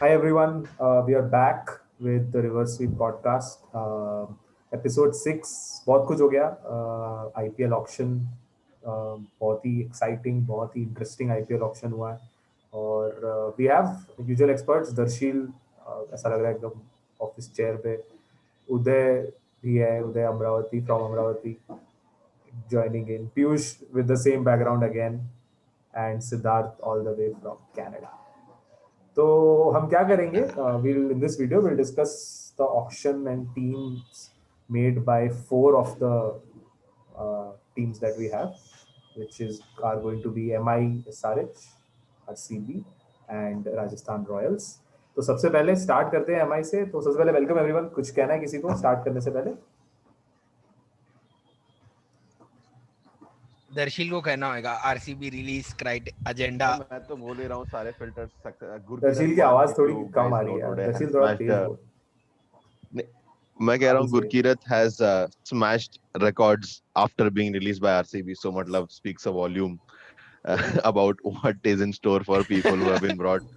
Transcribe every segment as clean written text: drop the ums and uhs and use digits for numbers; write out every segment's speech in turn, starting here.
Hi everyone, we are back with the Reverse Sweep podcast, episode 6. बहुत कुछ हो गया IPL ऑक्शन बहुत ही एक्साइटिंग बहुत ही इंटरेस्टिंग IPL ऑक्शन हुआ है और we have usual experts Darsheel ऐसा लग रहा है एकदम ऑफिस चेयर पे उदय भी है Uday Amravati from Amravati joining in Piyush with the same background again and Siddharth all the way from Canada. तो हम क्या करेंगे we'll in this video we'll discuss the auction and teams made by four of the teams that we have which are going to be MI SRH RCB and Rajasthan Royals. तो सबसे पहले start करते हैं MI से. तो सबसे पहले welcome everyone. कुछ कहना है किसी को स्टार्ट करने से पहले? दर्शील को कहना होगा आरसीबी रिलीज क्राइट एजेंडा. मैं तो बोल ही रहा हूँ सारे फिल्टर्स. दर्शील की आवाज थोड़ी कम आ रही है. दर्शील थोड़ा तेज बोल. मैं कह रहा हूँ Gurkirat has smashed records after being released by RCB, so मतलब speaks a volume about what is in store for people who have been brought.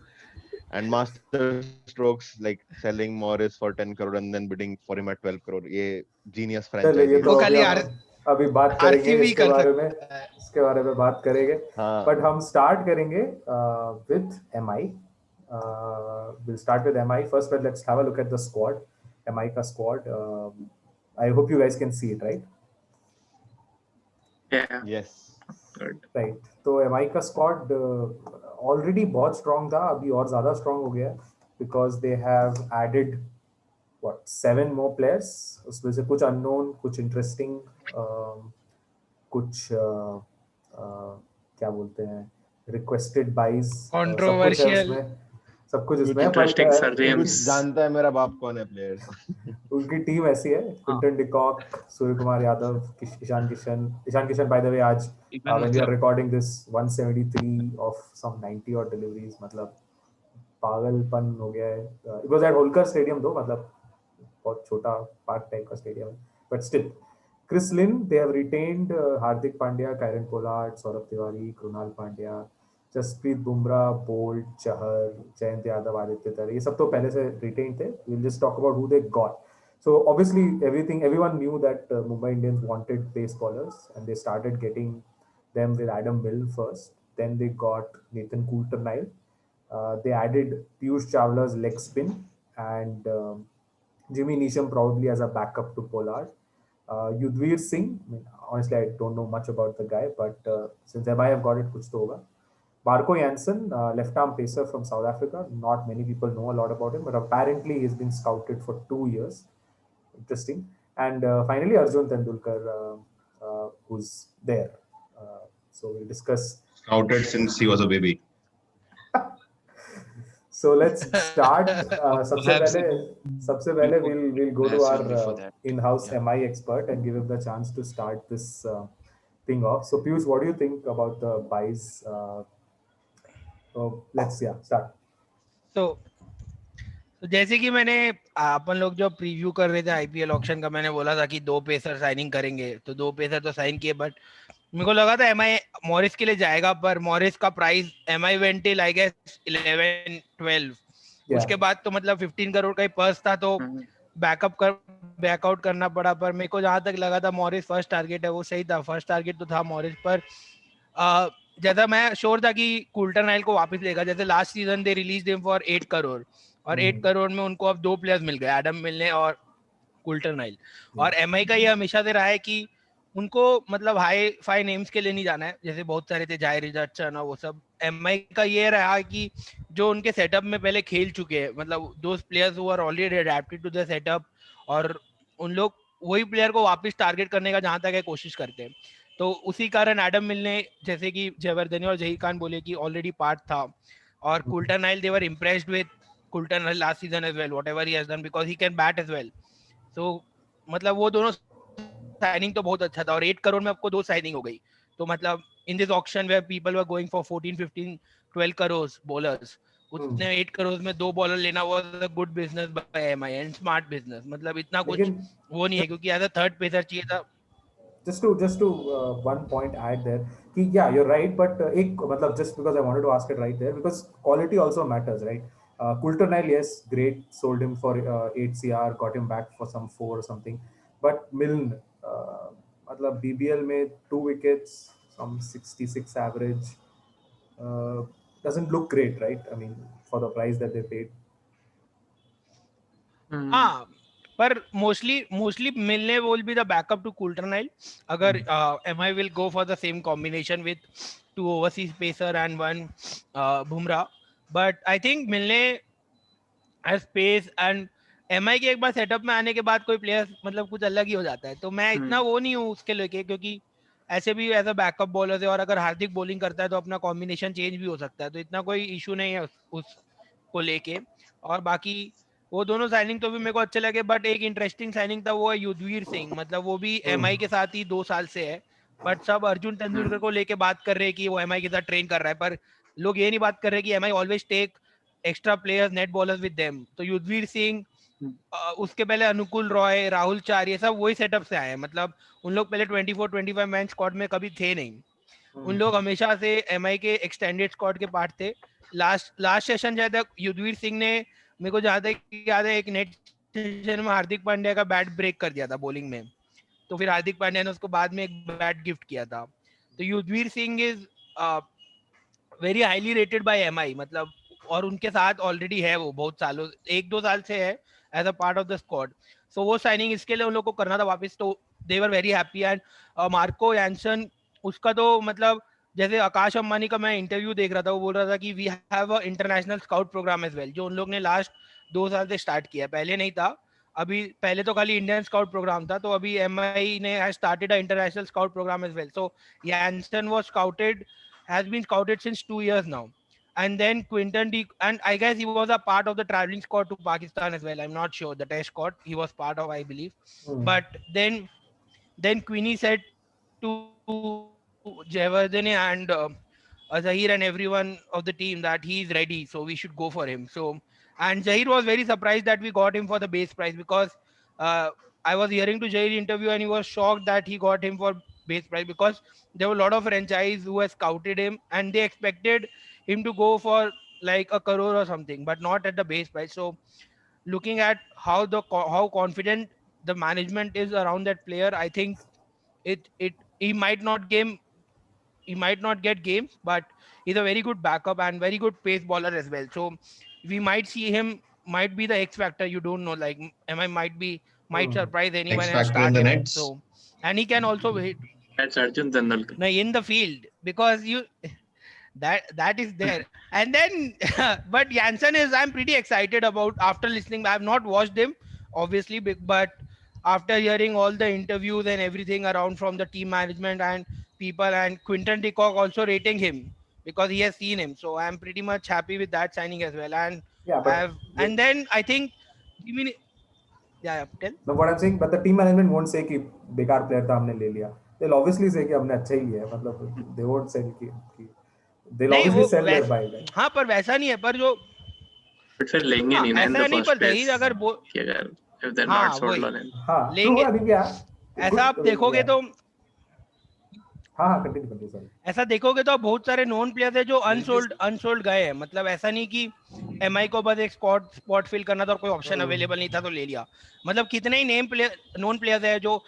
And master strokes like selling Morris for 10 crore and then bidding for him at 12 crore. ये genius franchise है. तो अभी बात करेंगे इसके बारे में बात करेंगे. बट हम स्टार्ट करेंगे with MI. We'll start with MI first, but let's have a look at the squad. MI का squad. I hope you guys can see it, right? Yeah. Yes. Good. Right. तो MI का squad already बहुत strong था. अभी और ज़्यादा strong हो गया because they have added 7 more players. उसमें से कुछ unknown, कुछ interesting, कुछ क्या बोलते हैं requested buys. Controversial. सब कुछ उसमें. Interesting surnames. जानता है मेरा बाप कौन है प्लेयर. उनकी टीम ऐसी है. Quinton de Kock, Surya Kumar Yadav, Ishan Kishan by the way आज when we are recording this 173 of some 90 or deliveries. मतलब पागलपन हो गया है. It was at Holkar Stadium though. मतलब बहुत छोटा पार्क टाइप का स्टेडियम है. But still, Chris Lynn, they have retained Hardik Pandya, Kieron Pollard, Saurabh Tiwari, Krunal Pandya, Jasprit Bumrah, Boult, Chahar, Jayant Yadav, Aditya Tare. ये सब तो पहले से रिटेन थे. We'll just talk about who they got. So obviously everyone knew that Mumbai Indians wanted pace bowlers and they started getting them with Adam Milne first. Then they got Nathan Coulter-Nile. They added Piyush Chawla's leg spin and Jimmy Neesham probably as a backup to Pollard. Yudhvir Singh, honestly I don't know much about the guy, but since I have got it, kuch to hoga. Marco Jansen, left-arm pacer from South Africa. Not many people know a lot about him, but apparently he's been scouted for 2 years. Interesting. And finally, Arjun Tendulkar, who's there. So we'll discuss. Scouted since he was a baby. So let's start. सबसे पहले we'll go to our in-house MI expert and give him the chance to start this thing off. So Piyush, what do you think about the buys? So let's start. तो जैसे कि मैंने अपन लोग जो preview कर रहे थे आईपीएल ऑक्शन का, मैंने बोला था कि 2 पेसर साइनिंग करेंगे. तो 2 पेसर तो साइन किए, बट मेरे को लगा था एमआई मॉरिस के लिए जाएगा, पर मॉरिस का price MI went till I guess 11-12. उसके बाद तो मतलब 15 करोड़ का ही पर्स था, तो बैकआउट करना पड़ा. पर मेरे को जहां तक लगा था मॉरिस फर्स्ट टारगेट है, वो सही था. फर्स्ट टारगेट तो था मॉरिस, पर जैसा मैं श्योर था कि कुल्टर-नाइल को वापस लेगा. जैसे last season they release him for 8 crore और 8 करोड़ में उनको अब 2 प्लेयर्स मिल गए, एडम मिलने और कुल्टर-नाइल. और एमआई का ये हमेशा से रहा है कि उनको मतलब हाई फाई नेम्स के लिए नहीं जाना है, जैसे बहुत सारे थे जाय रिचर्डसन और वो सब. एमआई का ये रहा कि जो उनके सेटअप में पहले खेल चुके हैं, मतलब those players who are already adapted to the setup, और उन लोग वही प्लेयर को वापस टारगेट करने का जहां तक है कोशिश करते हैं. तो उसी कारण एडम मिलने, जैसे कि जयवर्धने और जही खान बोले कि ऑलरेडी पार्ट था, और Coulter-Nile they were impressed with Coulter-Nile last season as well, whatever he has done, because he can bat as well. So मतलब वो दोनों साइनिंग तो बहुत अच्छा था, और 8 करोड़ में आपको 2 साइनिंग हो गई. तो मतलब in this auction where people were going for 14, 15, 12 crore bowlers, उतने 8 करोड़ में 2 बॉलर लेना was a good business by MI and smart business. मतलब इतना कुछ वो नहीं है, क्योंकि एज अ थर्ड पेसर चाहिए था. Just to one point add there कि yeah you're right, but एक मतलब just because I wanted to ask it right there because quality also matters, right? Coulter-Nile, yes, great. Sold him for 8 CR, got him back for some 4 or something. But Milne, मतलब BBL में 2 wickets, some 66 average, uh, doesn't look great, right? I mean, for the price that they paid. हाँ, पर mostly मिलने will be the backup to Coulter-Nile. अगर MI will go for the same combination with 2 overseas pacer and 1 Bumrah, but I think मिलने has space and MI के एक बार setup में आने के बाद कोई प्लेयर मतलब कुछ अलग ही हो जाता है, तो मैं इतना वो नहीं हूँ उसके लेके, क्योंकि ऐसे भी एज अ बैकअप बॉलर है और अगर हार्दिक बॉलिंग करता है तो अपना कॉम्बिनेशन चेंज भी हो सकता है, तो इतना कोई इशू नहीं है उसको लेके। और बाकी वो दोनों साइनिंग तो भी मेरे को अच्छे लगे, बट एक इंटरेस्टिंग साइनिंग था वो है युद्धवीर सिंह, मतलब वो भी MI के साथ ही 2 साल से है, बट सब अर्जुन तेंदुलकर को लेके बात कर रहे हैं कि वो MI के साथ ट्रेन कर रहा है, पर लोग ये नहीं बात कर रहे कि MI always take extra players net bowlers with them. तो युद्धवीर सिंह, उसके पहले अनुकुल रॉय, राहुल चार, ये सब वही सेटअप से आए हैं, मतलब उन लोग पहले 24-25 मैन स्क्वाड में कभी थे नहीं, उन लोग हमेशा से MI के एक्सटेंडेड स्क्वाड के पार्ट थे। लास्ट सेशन शायद युद्धवीर सिंह ने, मेरे को जहां तक याद है, एक नेट सेशन में हार्दिक पांड्या का बैट ब्रेक कर दिया था बॉलिंग में, तो फिर हार्दिक पांड्या ने उसको बाद में एक बैट गिफ्ट किया था। तो Yudhvir Singh is very highly rated by MI, मतलब और उनके साथ ऑलरेडी है वो बहुत सालों, 1-2 साल से है as a part of the squad. So वो साइनिंग इसके लिए उन लोग को करना था वापस, तो they were very happy. And Marco Jansen, उसका तो मतलब जैसे आकाश अंबानी का मैं इंटरव्यू देख रहा था, वो बोल रहा था कि we have a international scout programme as well, जो उन लोग ने लास्ट 2 साल से स्टार्ट किया, पहले नहीं था। अभी पहले तो खाली इंडियन स्काउट प्रोग्राम था, तो अभी MI ने has started a international scout programme as well. So Jansen was scouted, has been scouted since 2 years now. And then Quinton D, and I guess he was a part of the traveling squad to Pakistan as well. I'm not sure the test squad he was part of, I believe. But then Queenie said to Jayawardene and Zahir and everyone of the team that he is ready, so we should go for him. So, and Zahir was very surprised that we got him for the base price, because uh, I was hearing to Zahir interview and he was shocked that he got him for base price, because there were a lot of franchise who has scouted him and they expected him to go for like a crore or something, but not at the base price. So looking at how confident the management is around that player, I think it he might not get games, but he's a very good backup and very good pace bowler as well. So we might see him, might be the X factor. You don't know, like MI might surprise anyone X and factor in start the him. nets. So, and he can also hit. That's Arjun Tendulkar. No, in the field, because you that is there. And then but Jansen is, I'm pretty excited about, after listening. I have not watched him obviously, but after hearing all the interviews and everything around from the team management and people, and Quinton de Kock also rating him because he has seen him, so I'm pretty much happy with that signing as well. And Yeah, I but have, and then I think, yeah, tell. no, what I'm saying, but the team management won't say कि बेकार player था हमने ले लिया. They'll obviously say कि हमने अच्छा ही लिया है. मतलब they won't say कि they'll नहीं obviously वो sell their buy. Right? हाँ, पर वैसा नहीं है, पर जो But फिर लेंगे नहीं ना in ऐसा the नहीं, first पर place. जहीर अगर कि अगर if they're हाँ, not sold वही on him. हाँ, true. लेंगे, I think yeah. ऐसा आप देखोगे तो, हाँ, continue, sorry. ऐसा देखोगे तो बहुत सारे नॉन प्लेयर्स है जो अनसोल्ड गए हैं, मतलब ऐसा नहीं कि MI को बस एक स्पॉट फिल करना था और कोई ऑप्शन अवेलेबल नहीं था तो ले लिया। मतलब कितने ही नॉन प्लेयर्स है जो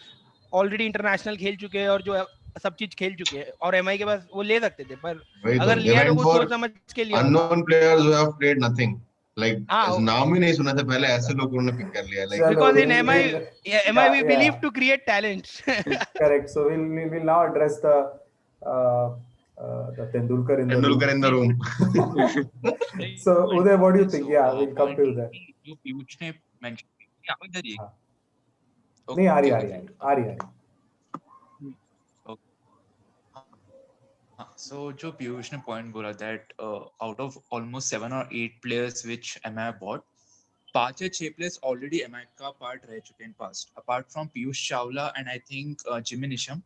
ऑलरेडी इंटरनेशनल खेल चुके हैं और जो सब चीज खेल चुके हैं, और MI के पास वो ले सकते थे, पर अगर लिया तो कुछ सोच समझ के लिया। unknown players who have played nothing, like नाम ही नहीं सुना था पहले, ऐसे लोग उन्होंने पिक कर लिया, like because in MI we believe to create talents. Correct. So we'll now address the Tendulkar in the room. So Uday, what do you think? Yeah, we'll come to that. जो पीयूष ने mention किया, आप इधर ही नहीं, आ रही. So जो पीयूष ने point बोला that out of almost 7 or 8 players which MI bought, 5 या 6 players already MI का part रह चुके हैं in past, apart from Piyush Chawla and I think Jimmy Neesham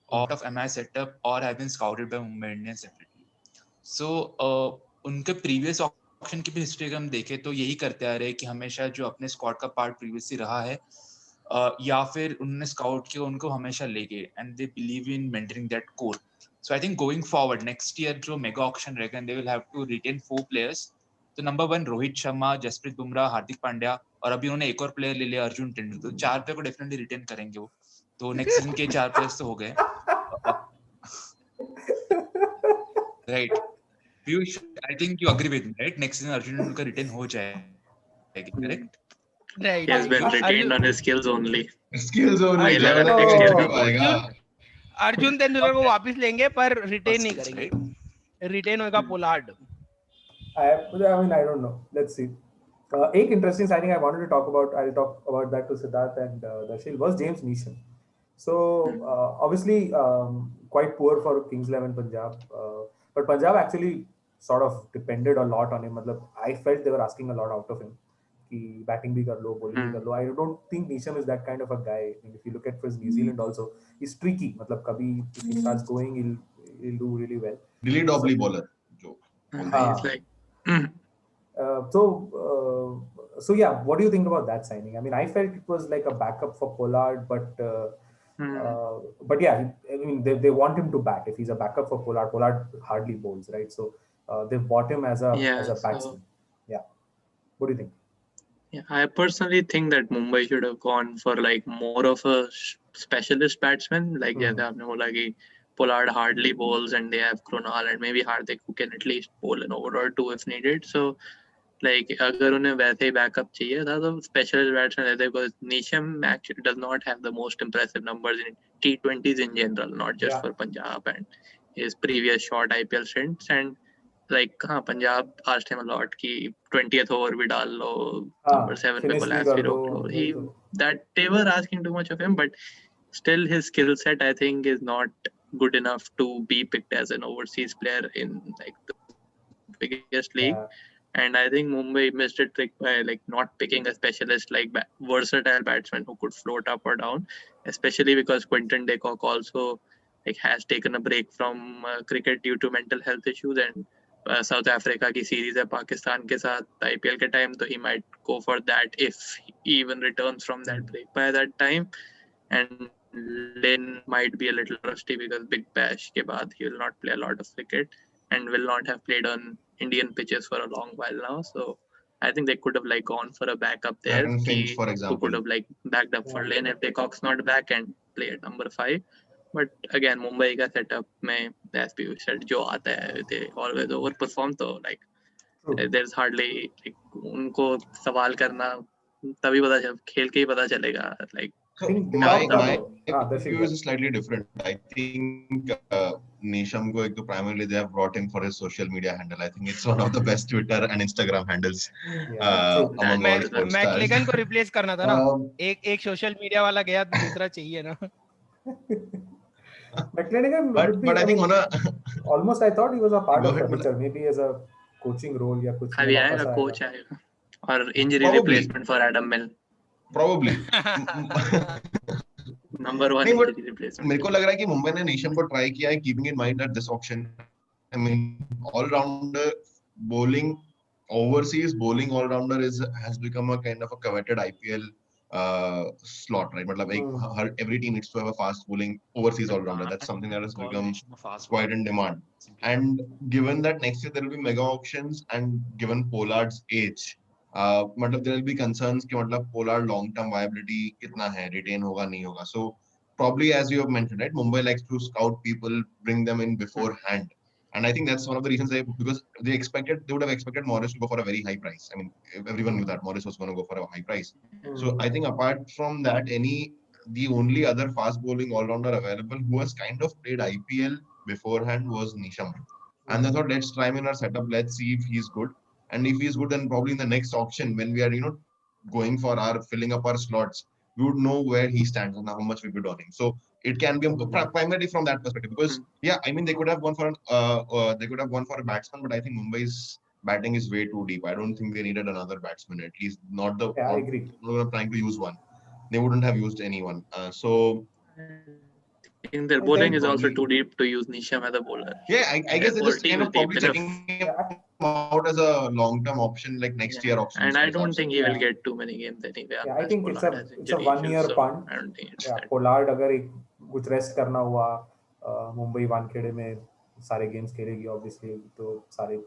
out of MI setup or have been scouted by Mumbai Indians separately. So उनके previous option की भी history अगर हम देखें तो यही करते आ रहे हैं कि हमेशा जो अपने स्क्वाड का पार्ट प्रीवियसली रहा है या फिर उन्होंने स्काउट किया उनको हमेशा ले गए, and they believe in maintaining that core. So I think going forward next year जो मेगा ऑक्शन रहेगा, they will have to retain 4 players तो नंबर 1 रोहित शर्मा, जसप्रीत बुमराह, हार्दिक पांड्या और अभी उन्होंने एक और प्लेयर ले लिया अर्जुन तेंदुलकर, तो 4 प्लेयर को डेफिनेटली रिटेन करेंगे वो। तो नेक्स्ट सीजन के 4 प्लेयर्स तो हो गए, right? Piyush, I think you agree with me, right? Next season Arjun Tendulkar retain हो जाएगी, correct? Right. He has been retained on his skills only. Skills only. I ज्यादा next next year year का क्यों आएगा? अर्जुन तेंदुलकर को वापस लेंगे पर रिटेन नहीं Skills, करेंगे। रिटेन होगा Pollard. I mean, I don't know. Let's see. एक interesting signing I wanted to talk about. I'll talk about that to Siddharth and Darshil. Was James Neesham. So obviously quite poor for Kings 11 Punjab, but Punjab actually sort of depended a lot on him. मतलब I felt they were asking a lot out of him. कि batting भी कर लो, bowling भी कर लो. I don't think Neesham is that kind of a guy. I mean, if you look at for New Zealand also, he's streaky. मतलब कभी if he starts going, he'll do really well. Dilly dobbly bowler जो. He's like. So yeah, what do you think about that signing? I mean, I felt it was like a backup for Pollard, but yeah, I mean, they want him to bat. If he's a backup for Pollard, Pollard hardly bowls, right? So they've bought him as a batsman. Yeah. What do you think? Yeah, I personally think that Mumbai should have gone for like more of a specialist batsman. Like जैसे आपने बोला कि Pollard hardly bowls and they have Krunal and maybe Hardik who can at least bowl an over or two if needed. So like अगर उन्हें वैसे ही backup चाहिए था तो specialist batsman रहते, because Neesham actually does not have the most impressive numbers in T20s in general, not just for Punjab and his previous short IPL stints. And like Punjab asked him a lot कि 20th over भी डाल लो, number 7 पे collapse भी रोक लो. That they were asking too much of him, but still his skill set I think is not good enough to be picked as an overseas player in like the biggest league. And I think Mumbai missed a trick by like not picking a specialist like versatile batsman who could float up or down, especially because Quinton de Kock also like has taken a break from cricket due to mental health issues, and South Africa की series है पाकिस्तान के साथ IPL के time, so he might go for that if he even returns from that break by that time. And Lynn might be a little rusty because Big Bash के बाद he will not play a lot of cricket and will not have played on Indian pitches for a long while now. So I think they could have like gone for a backup there. Aaron Finch, for example, who could have like backed up for Lynn if de Kock's not back and play at number 5. But again, Mumbai का setup में as Piyush said, जो आता है they always overperform. So like there's hardly like उनको सवाल करना तभी पता चल खेल के ही पता चलेगा. Like so my view is slightly different. I think Neesham को एक तो primarily they have brought him for his social media handle. I think it's one of the best Twitter and Instagram handles among all sports stars. मैकलेगन को replace करना था ना. एक social media वाला गया तो दूसरा चाहिए ना. McClenaghan, but I think almost I thought he was a part of the picture, maybe as a coaching role या कुछ. अभी आएगा coach आएगा और injury replacement for Adam Milne. Probably. Number 1 injury replacement. मेरे को लग रहा है कि मुंबई ने नीशम को try किया है, keeping in mind that this auction, I mean, all-rounder bowling, overseas bowling all-rounder has become a kind of a coveted IPL slot, right? मतलब every team needs to have a fast bowling overseas all-rounder. That's something that has become quite in demand. And given that next year there will be mega auctions, and given Pollard's age, मतलब there will be concerns कि मतलब Pollard long-term viability कितना है, retain होगा नहीं होगा. So probably, as you have mentioned, right, Mumbai likes to scout people, bring them in beforehand. And I think that's one of the reasons because they would have expected Morris to go for a very high price. I mean, everyone knew that Morris was going to go for a high price. So I think apart from that, the only other fast bowling all-rounder available who has kind of played IPL beforehand was Neesham. And I thought, let's try him in our setup. Let's see if he's good. And if he's good, then probably in the next auction, when we are, going for filling up our slots, we would know where he stands and how much we bid on him. So it can be primarily from that perspective, because I mean, they could have gone for a batsman, but I think Mumbai's batting is way too deep. I don't think they needed another batsman, at least not the. I agree. Trying to use one, they wouldn't have used anyone. So in their bowling is also too deep to use Neesham as a bowler. Yeah, I guess they're just kind of probably checking him out as a long-term option, like next year option. And I don't think he will get too many games anyway. Yeah, I think it's a one-year punt. I don't think it's Pollard अगर कुछ rest करना हुआ, मुंबई वानखेड़े में सारे games खेलेगी obviously, तो सारे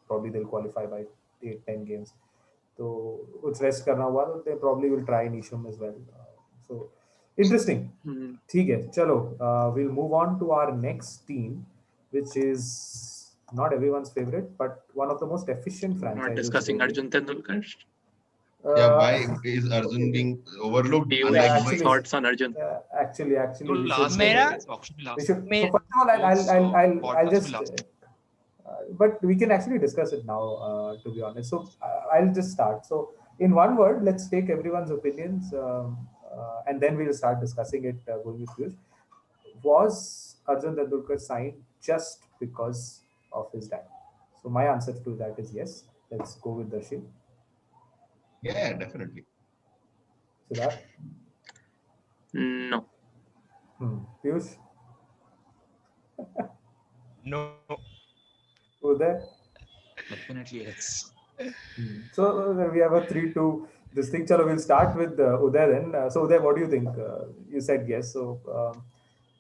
probably they'll qualify by 8-10 games. तो कुछ रेस्ट करना हुआ तो they probably will try Nisham as well. So interesting. ठीक है, चलो we'll move on to our next team, which is not everyone's favorite, but one of the most efficient franchises. Not discussing really. Arjun Tendulkar. Yeah, why is Arjun being overlooked? Do you Unlike have actually- thoughts on Arjun? Actually, तो we last should, मेरा- auction में we last should, May- so first of all, I'll podcast just, में last but we can actually discuss it now, to be honest. So I'll just start. So in one word, let's take everyone's opinions, and then we'll start discussing it. Going with Piyush. Was Arjun Tendulkar signed just because of his dad? So my answer to that is yes. Let's go with Darshan. Yeah, definitely. Siddharth? No. Piyush? No. Uday? definitely yes. So we have a 3-2 this thing. Chalo, we'll start with Uday then. So Uday, what do you think? You said yes. So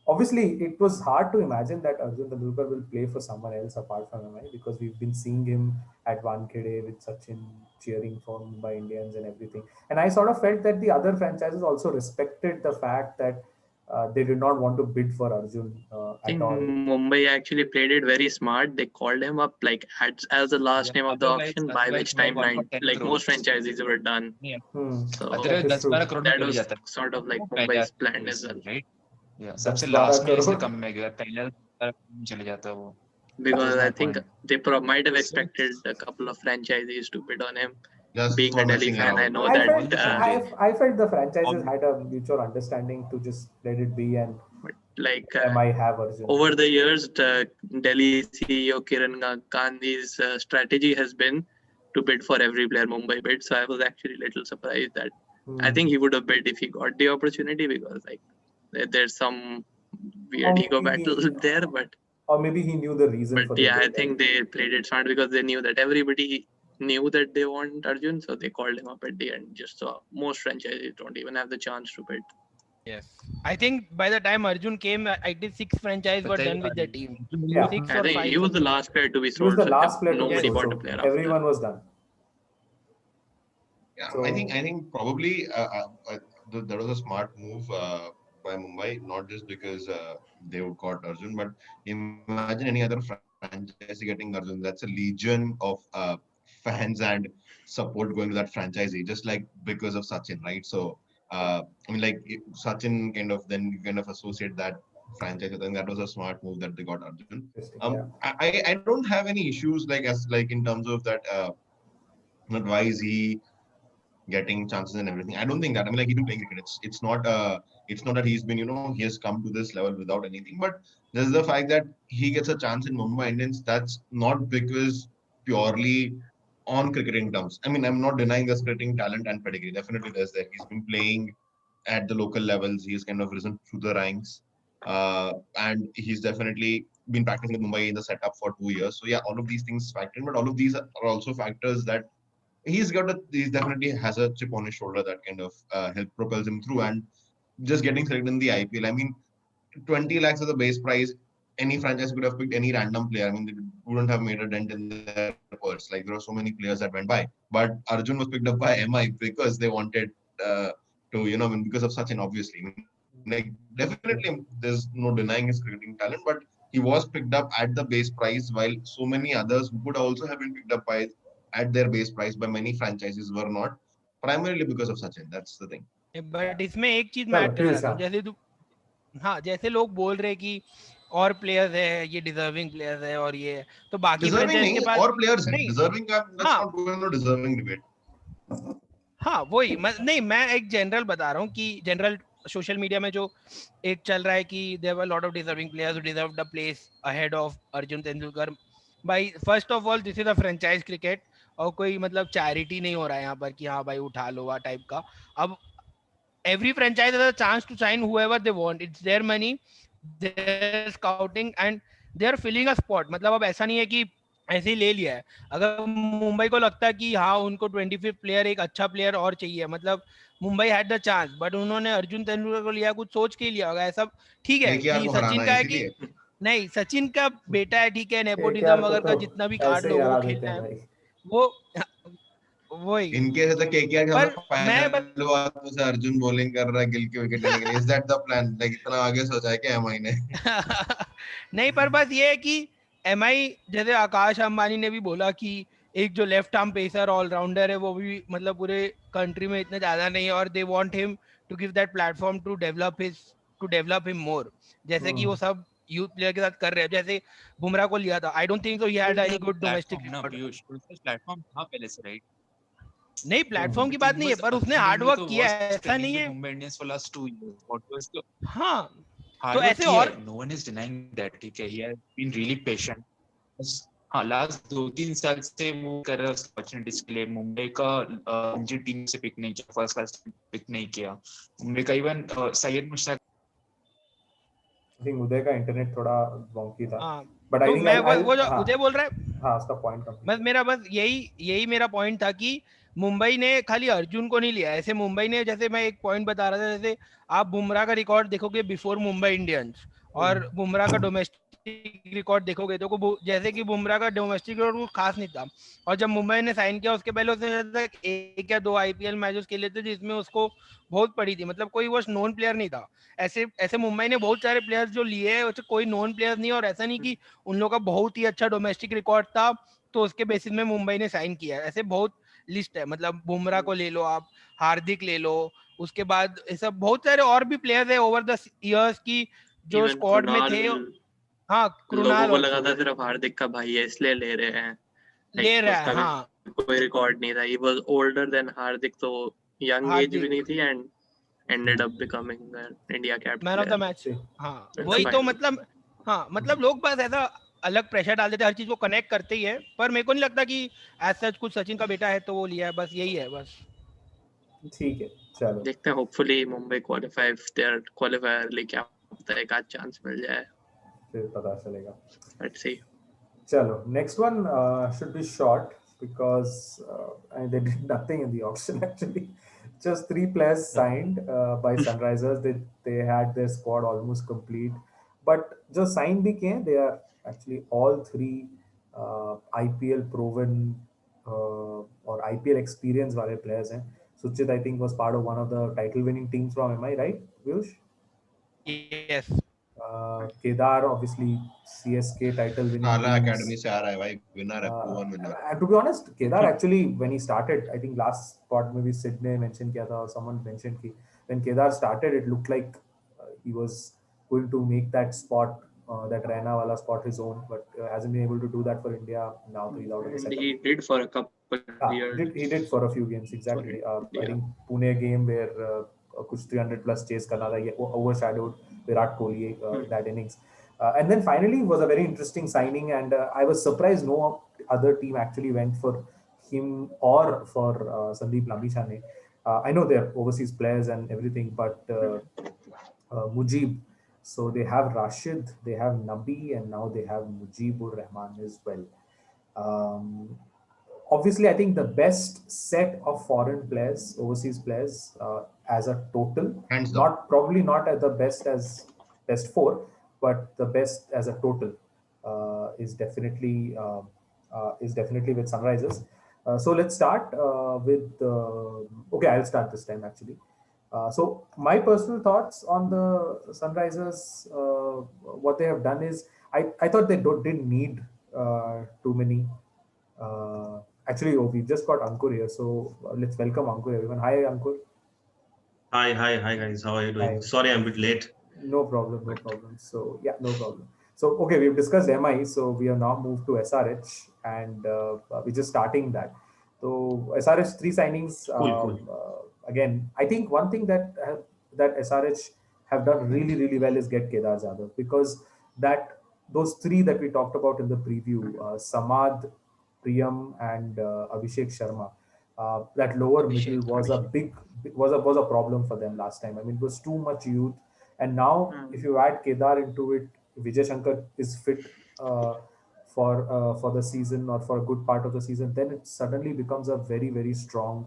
obviously it was hard to imagine that Arjun Tendulkar will play for someone else apart from MI, because we've been seeing him at Wankhede with Sachin cheering for Mumbai Indians and everything. And I sort of felt that the other franchises also respected the fact that they did not want to bid for Arjun I think at all. Mumbai actually played it very smart. They called him up like as the last Yeah, name of the otherwise- auction, by otherwise which he would have timeline gone for 10 like most crores. franchises were done. So otherwise that is 10-12 true. Crore में that चले was जाता है sort of like वो पहले Mumbai's plan as well. Right या सबसे 10-12 last में इसलिए करोड़। कम में गया पहले 10 करोड़ में चले जाता है वो Because That was I my think point. they might have expected a couple of franchises to bid on him. Just Being for a Delhi messing fan, I around. know I that. felt, I felt the franchises Ob- had a mutual understanding to just let it be and Like MI have Arjun. over the years, the Delhi CEO Kiran Gandhi's strategy has been to bid for every player Mumbai bid. So I was actually a little surprised that I think he would have bid if he got the opportunity, because like there's some weird ego battle there. Or maybe he knew the reason for But the yeah, I bid. think they played it smart because they knew that everybody knew that they want Arjun, so they called him up at the end. Just so most franchises don't even have the chance to bid. Yes. I think by the time Arjun came, I did 6 franchises were पता है, done with the team. Yeah. 6 I or think 5. he was the last player to be He was sold. the so last player to be nobody sold, bought so a player after. everyone was done. Yeah, So- I think probably that was a smart move by Mumbai, not just because they would got Arjun, but imagine any other franchise getting Arjun. That's a legion of fans and support going to that franchise, just like because of Sachin, right? So I mean, like Sachin kind of then you kind of associate that franchise. I think that was a smart move that they got Arjun. Interesting, yeah. I don't have any issues like in terms of that. Not why is he getting chances and everything. I don't think that. I mean, like he's been playing cricket. It's not that he's been, he has come to this level without anything. But there's the fact that he gets a chance in Mumbai Indians. That's not because purely on cricketing terms. I mean, I'm not denying the cricketing talent and pedigree. Definitely there's that. He's been playing at the local levels. He's kind of risen through the ranks. And he's definitely been practicing with Mumbai in the setup for 2 years. So yeah, all of these things factor in, but all of these are also factors that he definitely has a chip on his shoulder that kind of help propels him through. And just getting selected in the IPL, I mean, 20 lakhs as the base price, any franchise could have picked any random player. I mean, they wouldn't have made a dent in their purse. Like there were so many players that went by, but Arjun was picked up by MI because they wanted to, because of Sachin, obviously. I mean, like definitely, there's no denying his cricketing talent, but he was picked up at the base price, while so many others who could also have been picked up at their base price by many franchises were not, primarily because of Sachin. That's the thing. But इसमें एक चीज मैं add करना चाहता हूँ, जैसे तू जैसे लोग बोल रहे कि और प्लेयर्स है, ये डिजर्विंग प्लेयर्स है और ये तो बाकी Deserving के पास और players हैं. नहीं, Deserving का let's हाँ. not go into deserving debate. हाँ वही मैं एक जनरल बता रहा हूँ कि जनरल सोशल मीडिया में जो एक चल रहा है कि there were lot of deserving players who deserve the place ahead of Arjun Tendulkar. भाई first of all this is a franchise cricket और कोई मतलब चैरिटी नहीं हो रहा है यहाँ पर कि हाँ भाई उठा लो वा टाइप का. अब every franchise has a chance to sign whoever they want. It's their money, their scouting and they are filling a spot. मतलब अब ऐसा नहीं है कि ऐसे ही ले लिया है. अगर मुंबई को लगता है कि हाँ उनको 25th प्लेयर एक अच्छा प्लेयर और चाहिए, मतलब Mumbai had the chance but उन्होंने अर्जुन तेंदुलकर को लिया, कुछ सोच के लिया होगा. ऐसा ठीक है कि सचिन का है कि नहीं, सचिन का बेटा है, ठीक है, नेपोटिज्म वगैरह का जितना भी काट लो वो खेलना है वो वही इनके से तो केकेआर का पर मैं बस फाइनल हुआ तो उसे अर्जुन बॉलिंग कर रहा है गिल की विकेट लेने के लिए. Is that the plan? Like इतना आगे सोचा है क्या एमआई ने? नहीं, पर बस ये है कि एमआई, जैसे आकाश अंबानी ने भी बोला कि एक जो लेफ्ट आर्म पेसर ऑलराउंडर है वो भी मतलब पूरे कंट्री में इतना ज्यादा नहीं है, और they want him to give that platform to develop him more, जैसे कि वो सब यूथ प्लेयर के साथ कर रहे हैं. जैसे बुमराह को लिया था, I don't think so he had any good domestic platform ना रिकॉर्ड. पीयूष, उसका प्लेटफॉर्म था पहले से, राइट? नहीं, प्लेटफॉर्म की The बात thing नहीं है, was, पर उसने Arjun हार्ड Gandhi वर्क तो किया was है, ऐसा training नहीं with है. Mumbai Indians for last 2 years. What was the हाँ, hard तो work ऐसे किया और है, no one is denying that. ठीक है, he has been really patient. बस हाँ, लास्ट 2-3 साल से वो कर रहा है उस अपॉर्चुनिटीज के लिए. मुंबई का रणजी टीम से पिक नहीं किया, फर्स्ट क्लास पिक नहीं किया मुंबई का. Even Syed Mushtaq, I think उदय का इंटरनेट थोड़ा वॉन्की था, हाँ, बट आई तो थिंक मैं बस वो जो हाँ उदय बोल रहा है, हाँ उसका पॉइंट बस कंप्लीट. मेरा बस यही मेरा पॉइंट था कि मुंबई ने खाली अर्जुन को नहीं लिया. ऐसे मुंबई ने, जैसे मैं एक पॉइंट बता रहा था, जैसे आप बुमराह का रिकॉर्ड देखोगे बिफोर मुंबई इंडियंस और बुमराह का डोमेस्टिक रिकॉर्ड देखोगे तो जैसे कि बुमराह का डोमेस्टिक रिकॉर्ड वो खास नहीं था, और जब मुंबई ने साइन किया उसके पहले उसने शायद तक 1 या 2 आईपीएल मैचेस खेले थे जिसमें उसको बहुत पड़ी थी, मतलब कोई वो नॉन प्लेयर नहीं था. ऐसे ऐसे मुंबई ने बहुत सारे प्लेयर्स जो लिए हैं, कोई नॉन प्लेयर नहीं, और ऐसा नहीं कि उन लोगों का बहुत ही अच्छा डोमेस्टिक रिकॉर्ड था तो उसके बेसिस में मुंबई ने साइन किया. ऐसे बहुत लिस्ट है, मतलब बुमराह को ले लो आप, हार्दिक ले लो, उसके बाद ऐसा बहुत सारे और भी प्लेयर्स है ओवर द इयर्स की जो इवन स्क्वाड में थे. कृणाल, हाँ, लोगों कृणाल को लगा ऑल्सो था सिर्फ हार्दिक का भाई है इसलिए ले रहे हैं. ले लाइक रहा है. उसका भी हाँ, कोई रिकॉर्ड नहीं था. ही वाज ओल्डर देन हार्दिक, तो यंग एज भी हार्दिक नहीं थी and ended up becoming the India capped man of the player. Match. हाँ, That's वही तो fine. मतलब, हाँ मतलब लोग बस ऐसा अलग प्रेशर डाल देते, हर चीज को कनेक्ट करते ही है, पर मेरे को नहीं लगता कि एज सच कुछ सचिन का बेटा है तो वो लिया है, बस यही है बस. ठीक है, चलो देखते हैं, hopefully Mumbai qualify, their qualifier ले, क्या होता है, एक आध चांस मिल जाए. फिर पता चलेगा. Let's see. Chalo, next one should be short because they did nothing in the auction actually. Just 3 players signed by Sunrisers. They had their squad almost complete, but just signed bhi kiye hain, they are actually all 3 IPL proven or IPL experience wale players hain. Suchit I think was part of one of the title winning teams from MI, right, Piyush? Yes. Kedar obviously CSK title winning Shala teams. Academy से आ रहा है भाई, winner है, proven winner. And to be honest, Kedar actually when he started, I think last spot maybe Sid ने mention किया था or someone mentioned कि when Kedar started it looked like he was going to make that spot, that Raina wala spot his own, but hasn't been able to do that for India now. So he's out of the And setup. he did for a couple years. He did for a few games exactly. I Yeah. think Pune game where कुछ 300 plus chase करना था, ये overshadowed Virat Kohli that innings. And then finally was a very interesting signing, and I was surprised no other team actually went for him or for Sandeep Lambisane. I know they're overseas players and everything, but Mujib. So they have Rashid, they have Nabi, and now they have Mujibur Rahman as well. Obviously, I think the best set of foreign players, overseas players, as a total, Hands down. probably not at the best as best 4, but the best as a total is definitely with Sunrisers. So let's start with okay. I'll start this time actually. So my personal thoughts on the Sunrisers, what they have done is I thought they didn't need too many. Actually, we've just got Ankur here, so let's welcome Ankur, everyone. Hi, Ankur. Hi guys. How are you doing? Hi. Sorry, I'm a bit late. No problem. So yeah, no problem. So okay, we've discussed MI, so we have now moved to SRH, and we're just starting that. So SRH 3 signings. Cool. Again, I think one thing that SRH have done really well is get Kedar Jadhav, because that those 3 that we talked about in the preview, Samad, Priyam, and Abhishek Sharma. That lower middle was a big was a problem for them last time. I mean, it was too much youth, and now if you add Kedar into it, Vijay Shankar is fit for the season or for a good part of the season, then it suddenly becomes a very strong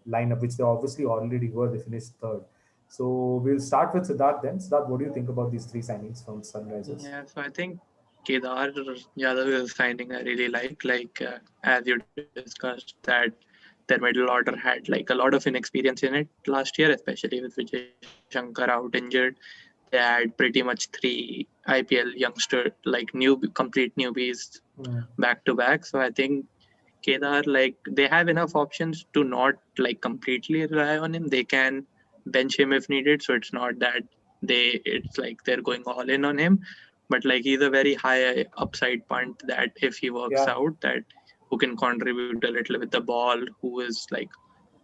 lineup, which they obviously already were. They finished third. So we'll start with Siddharth then. Siddharth, what do you think about these 3 signings from Sunrisers? Yeah, so I think Kedar Yadav is a signing I really like as you discussed that their middle order had like a lot of inexperience in it last year, especially with Vijay Shankar out injured. They had pretty much 3 IPL youngster like complete newbies back to back. So I think Kedar, like they have enough options to not like completely rely on him. They can bench him if needed. So it's not that it's like they're going all in on him. But like he's a very high upside punt that if he works out, that who can contribute a little with the ball, who is like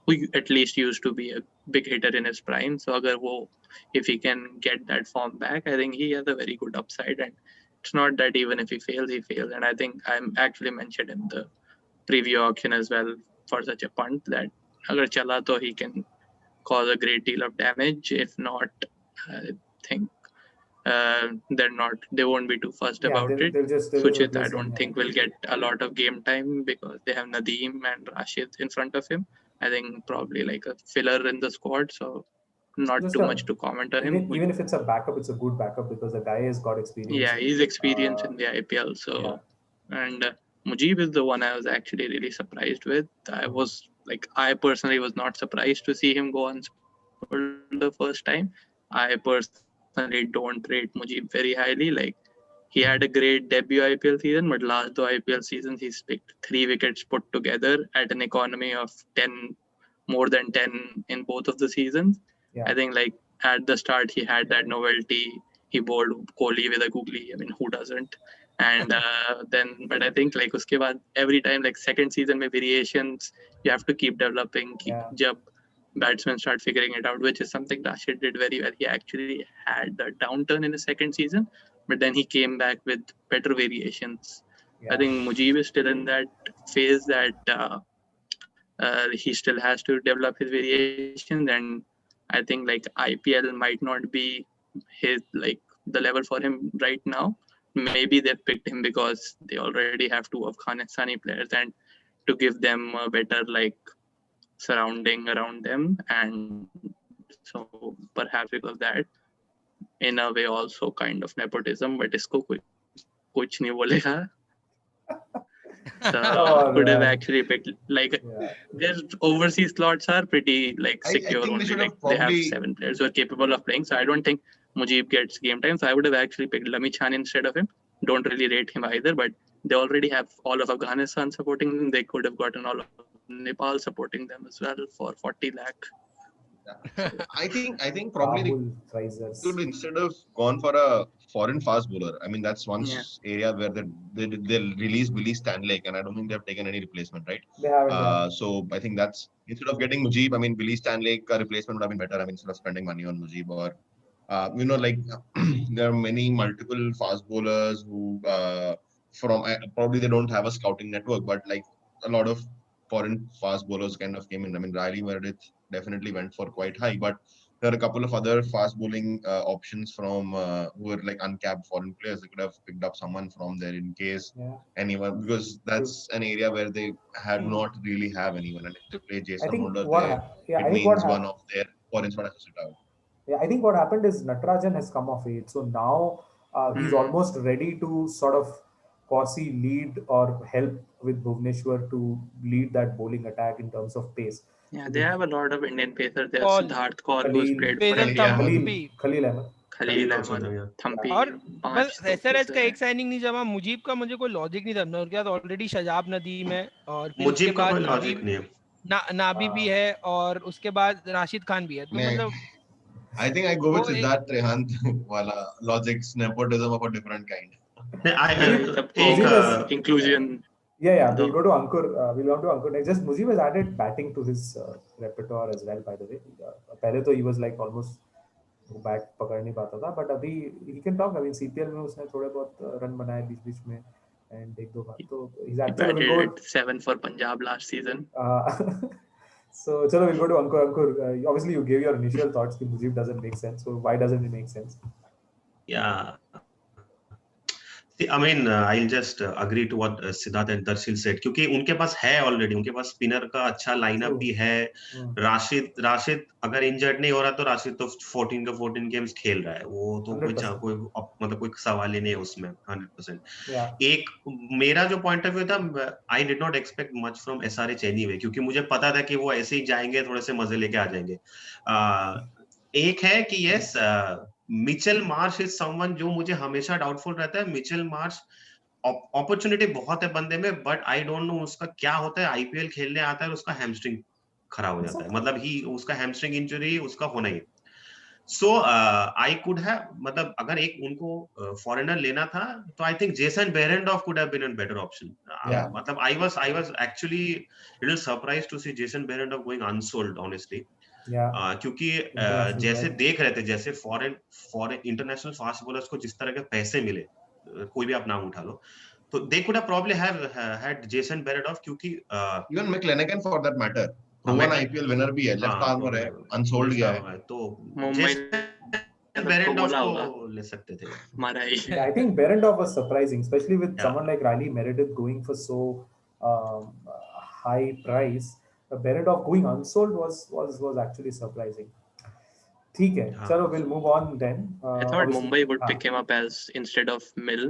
who at least used to be a big hitter in his prime. So if he can get that form back, I think he has a very good upside. And it's not that even if he fails, he fails. And I think I'm actually mentioned in the preview auction as well for such a punt that agar chala to he can cause a great deal of damage. If not, I think they won't be too fussed about it. Suchit, I don't think will get a lot of game time because they have Nadeem and Rashid in front of him. I think probably like a filler in the squad, so not Just too much to comment on him. Even if it's a backup, it's a good backup because the guy has got experience. Yeah, he's experienced in the IPL. So, and Mujib is the one I was actually really surprised with. I personally was not surprised to see him go on for the first time. I personally don't rate Mujib very highly. Like he had a great debut IPL season, but last 2 IPL seasons he's picked 3 wickets put together at an economy of 10, more than 10 in both of the seasons. I think like at the start he had that novelty. He bowled Kohli with a googly. I mean, who doesn't? And but I think like uske baad, every time like second season mein variations, you have to keep developing. Jab batsmen start figuring it out, which is something Rashid did very well. He actually had the downturn in the second season, but then he came back with better variations. I think Mujib is still in that phase that he still has to develop his variations, and I think like IPL might not be his like the level for him right now. Maybe they picked him because they already have 2 Afghanistani players, and to give them a better like surrounding around them, and so perhaps because of that, in a way also kind of nepotism, but isko kuch nahi bolega. So could have actually picked like their overseas slots are pretty like secure only. They have 7 players who are capable of playing. So I don't think Mujib gets game time. So I would have actually picked Lami Chan instead of him. Don't really rate him either, but they already have all of Afghanistan supporting them. They could have gotten all of Nepal supporting them as well for 40 lakh. I think probably they could instead of gone for a foreign fast bowler. I mean that's one area where they'll release Billy Stanley, and I don't think they've taken any replacement, right? They haven't. So I think that's instead of getting Mujib, I mean Billy Stanley replacement would have been better. I mean instead of spending money on Mujib or like there are many multiple fast bowlers who from probably they don't have a scouting network, but like a lot of foreign fast bowlers kind of came in. I mean Riley Meredith definitely went for quite high, but there are a couple of other fast bowling options from who were like uncapped foreign players. They could have picked up someone from there in case anyone, because that's an area where they had not really have anyone. And if they play Jason Holder there, it means one of their foreign players has to sit out. Yeah, I think what happened is Natarajan has come of age, so now he's almost ready to sort of quasi lead or help with Bhuvneshwar to lead that bowling attack in terms of pace. Yeah, they have a lot of Indian pacers. There's Siddharth Kaur who's played for Khalil Ahmed. Khalil Ahmed, Thampi. और बस SRH का एक signing नहीं जमा. मुजीब का मुझे कोई logic नहीं समझा. उनके पास ऑलरेडी शजाब नदीम है और मुजीब का कोई लॉजिक नहीं है. नाबी भी है और उसके बाद राशिद खान भी है. तो मतलब I think I go with Siddharth Rehant wala logics, nepotism of a different kind. Inclusion. Yeah. We'll go to Ankur. We'll go to Ankur. Just Mujib has added batting to his repertoire as well. By the way, पहले तो he was like almost bat पकड़ नहीं पाता था, but अभी he can talk. I mean CPL में उसने थोड़े बहुत रन बनाए बीच में and एक दो बार तो he's batted 7 for Punjab last season. So chalo, we'll go to Ankur. Ankur, obviously you gave your initial thoughts that Mujib doesn't make sense. So why doesn't it make sense? Yeah. I mean, I'll just agree to what Siddharth and Darshil said, क्योंकि उनके पास है already, उनके पास spinner का अच्छा lineup भी है। राशिद अगर injured नहीं हो रहा तो राशिद तो 14 का 14 गेम्स खेल रहा है, वो तो कोई मतलब कोई सवाल ही नहीं है उसमें 100%। एक मेरा जो पॉइंट ऑफ व्यू था, I did not expect much from SRH anyway, क्योंकि मुझे पता था कि वो ऐसे ही जाएंगे, थोड़े से मजे लेके आ जाएंगे। एक है कि yes, Mitchell Marsh is someone जो मुझे हमेशा डाउटफुल रहता है। मिचेल मार्श अपॉर्चुनिटी बहुत है बंदे में, बट आई डोंट नो उसका क्या होता है। आईपीएल खेलने आता है और उसका हैमस्ट्रिंग खराब हो जाता है, मतलब उसका हैमस्ट्रिंग इंजरी उसका होना ही। सो आई कुड हैव, मतलब अगर एक उनको फॉरेनर लेना था तो I think Jason Behrendorff could have been a better option. मतलब I was actually little surprised to see Jason Behrendorff going unsold honestly. क्योंकि जैसे देख रहे थे, जैसे फॉरेन इंटरनेशनल फास्ट बॉलर्स को जिस तरह के पैसे मिले, कोई भी आप नाम उठा लो, तो they could have probably have had Jason Beredoff, क्योंकि even McClanahan for that matter, proven IPL winner भी है, लेफ्ट आर्मर है, अनसोल्ड गया है, तो मुंबई Beredoff को ले सकते थे। I think Beredoff was surprising, especially with someone like Riley Meredith going for so high price. Beredoff going unsold was actually surprising. ठीक है, चलो we'll move on then. I thought Mumbai would pick him up as instead of Mill.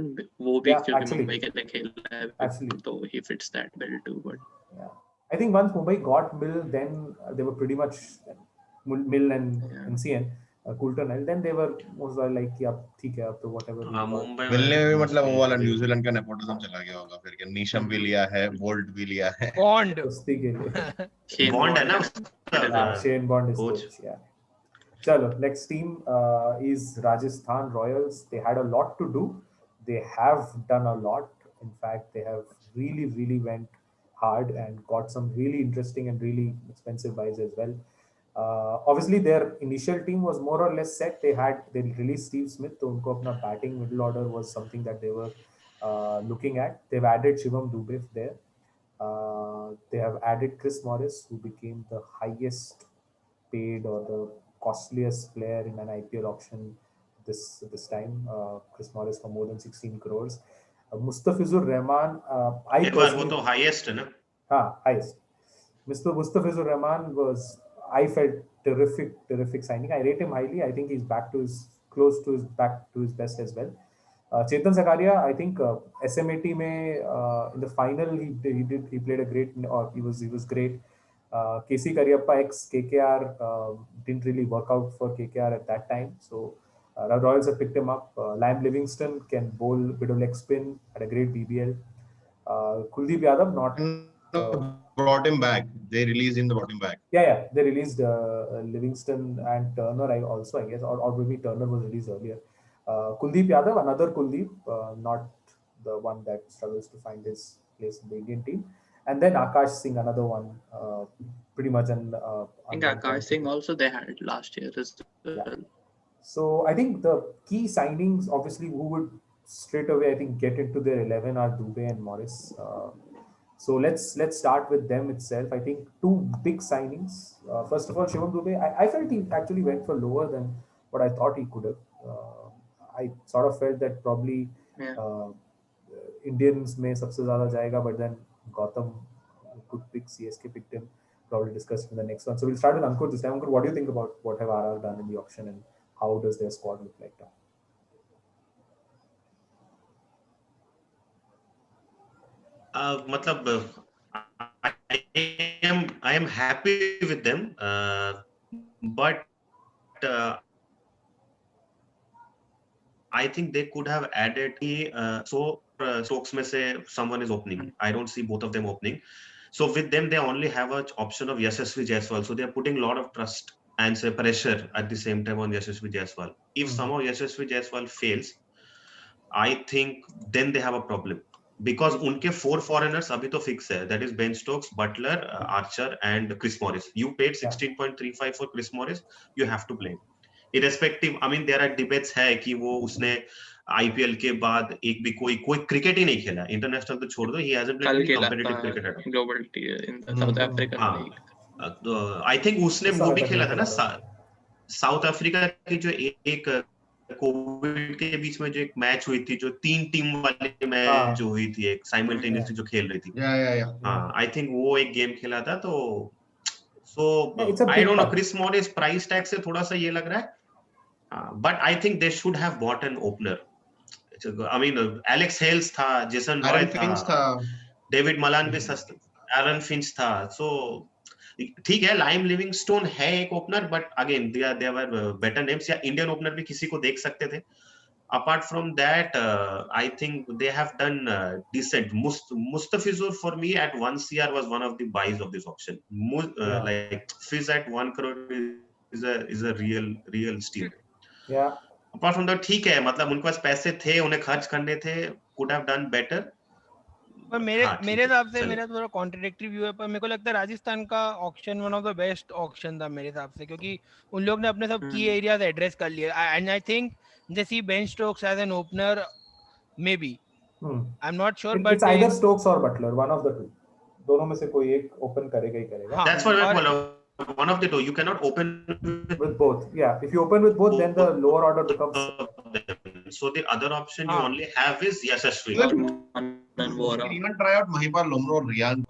वो भी क्योंकि मुंबई के लिए खेल रहा है, तो he fits that bill too. But I think once Mumbai got Mill, then they were pretty much Mill and NCN, Coulter, and then they were most like कि अब ठीक है, अब तो whatever. मिलने में मतलब वो वाला न्यूजीलैंड का नेपोटिज्म चला गया होगा फिर, कि नीशम भी लिया है, बोल्ट भी लिया है, बॉन्ड कुश्ती के लिए बॉन्ड है ना, Shane bond is coach. Chalo, next team is Rajasthan Royals. They had a lot to do. They have done a lot. In fact, they have really went hard and got some really interesting and really expensive buys as well. Obviously, their initial team was more or less set. They released Steve Smith, so unko apna batting middle order was something that they were looking at. They've added Shivam Dube there. They have added Chris Morris, who became the highest paid or the costliest player in an IPL auction this time. Chris Morris for more than 16 crores. Mustafizur Rahman, I personally, वो तो highest है ना? Highest. Mr. Mustafizur Rahman was, I felt terrific signing. I rate him highly. I think he's back to his best as well. Chetan Sakaria, I think SMAT mein in the final he played a great, or he was great. KC Kariappa ex KKR didn't really work out for KKR at that time, so Royals have picked him up. Liam Livingston can bowl a bit of leg spin, had a great BBL. Kuldeep Yadav brought him back. They released him, brought him back. Yeah, they released Livingston and Turner. I guess, or maybe Turner was released earlier. Kuldeep Yadav, another Kuldeep, not the one that struggles to find his place in the Indian team. And then Akash Singh, another one, pretty much an. I think Akash Singh also they had last year as well. Yeah. So I think the key signings, obviously, who would straight away I think get into their 11 are Dube and Morris. So let's start with them itself. I think two big signings. First of all, Shivam Dube. I felt he actually went for lower than what I thought he could have. I sort of felt that probably Indians में सबसे ज़्यादा जाएगा, but then Gautam could pick, CSK picked him. Probably discuss in the next one. So we'll start with Ankur this time. Ankur, what do you think about what have RR done in the auction and how does their squad look like now? मतलब I am happy with them, but I think they could have added Stokes में से someone is opening. I don't see both of them opening. So with them, they only have an option of Yashasvi Jaiswal. So they are putting a lot of trust and pressure at the same time on Yashasvi Jaiswal. If somehow Yashasvi Jaiswal fails, I think then they have a problem. Because unke 4 foreigners abhi to fix hai. That is Ben Stokes, Butler, Archer and Chris Morris. You paid 16.35 for Chris Morris, you have to play. Irrespective, I mean there are debates है कि वो उसने IPL के बाद एक भी कोई cricket ही नहीं खेला, इंटरनेशनल तो छोड़ दो, he hasn't played any competitive cricket at all. Global in South Africa league. तो I think उसने वो भी खेला था ना, साउथ अफ्रीका की जो एक कोविड के बीच में जो एक मैच हुई थी, जो 3 टीम वाली मैच जो हुई थी, एक साइमल्टेनियसली जो खेल रही थी, हाँ, आई थिंक वो एक गेम खेला था। तो I don't know, Chris Morris price tag से थोड़ा सा ये लग रहा है, but I think they should have bought an opener. I mean Alex Hales था, जेसन रॉय था, डेविड मलान भी सस्ता, एरन फिंच था। सो ठीक है, लाइम लिविंगस्टोन है एक opener, but again they were better names, या इंडियन ओपनर भी किसी को देख सकते थे। Apart from that, I think they have done decent. Mustafizur for me at 1 CR was one of the buys of this auction. Like Fizz at 1 crore is a real steal. Yeah. Apart from that, ठीक है, मतलब उनके पास पैसे थे, उन्हें खर्च करने थे, could have done better. पर मेरे हिसाब से मेरा थोड़ा कॉन्ट्रडिक्टरी व्यू है, पर मेरे को लगता है राजस्थान का auction one of the best auction था मेरे हिसाब से, क्योंकि उन लोग ने अपने सब की एरियाज एड्रेस कर लिए, and I think they see Ben Stokes as an opener, maybe. I'm not sure, but it's either Stokes or Butler, one of the two. दोनों में से कोई एक ओपन करेगा ही करेगा. That's what I बोला, one of the two. You cannot open with both. Yeah, if you open with both, then the lower order becomes. So the other option you only have is Yashasvi. You can even try out Mahipal Lomro or Riyan.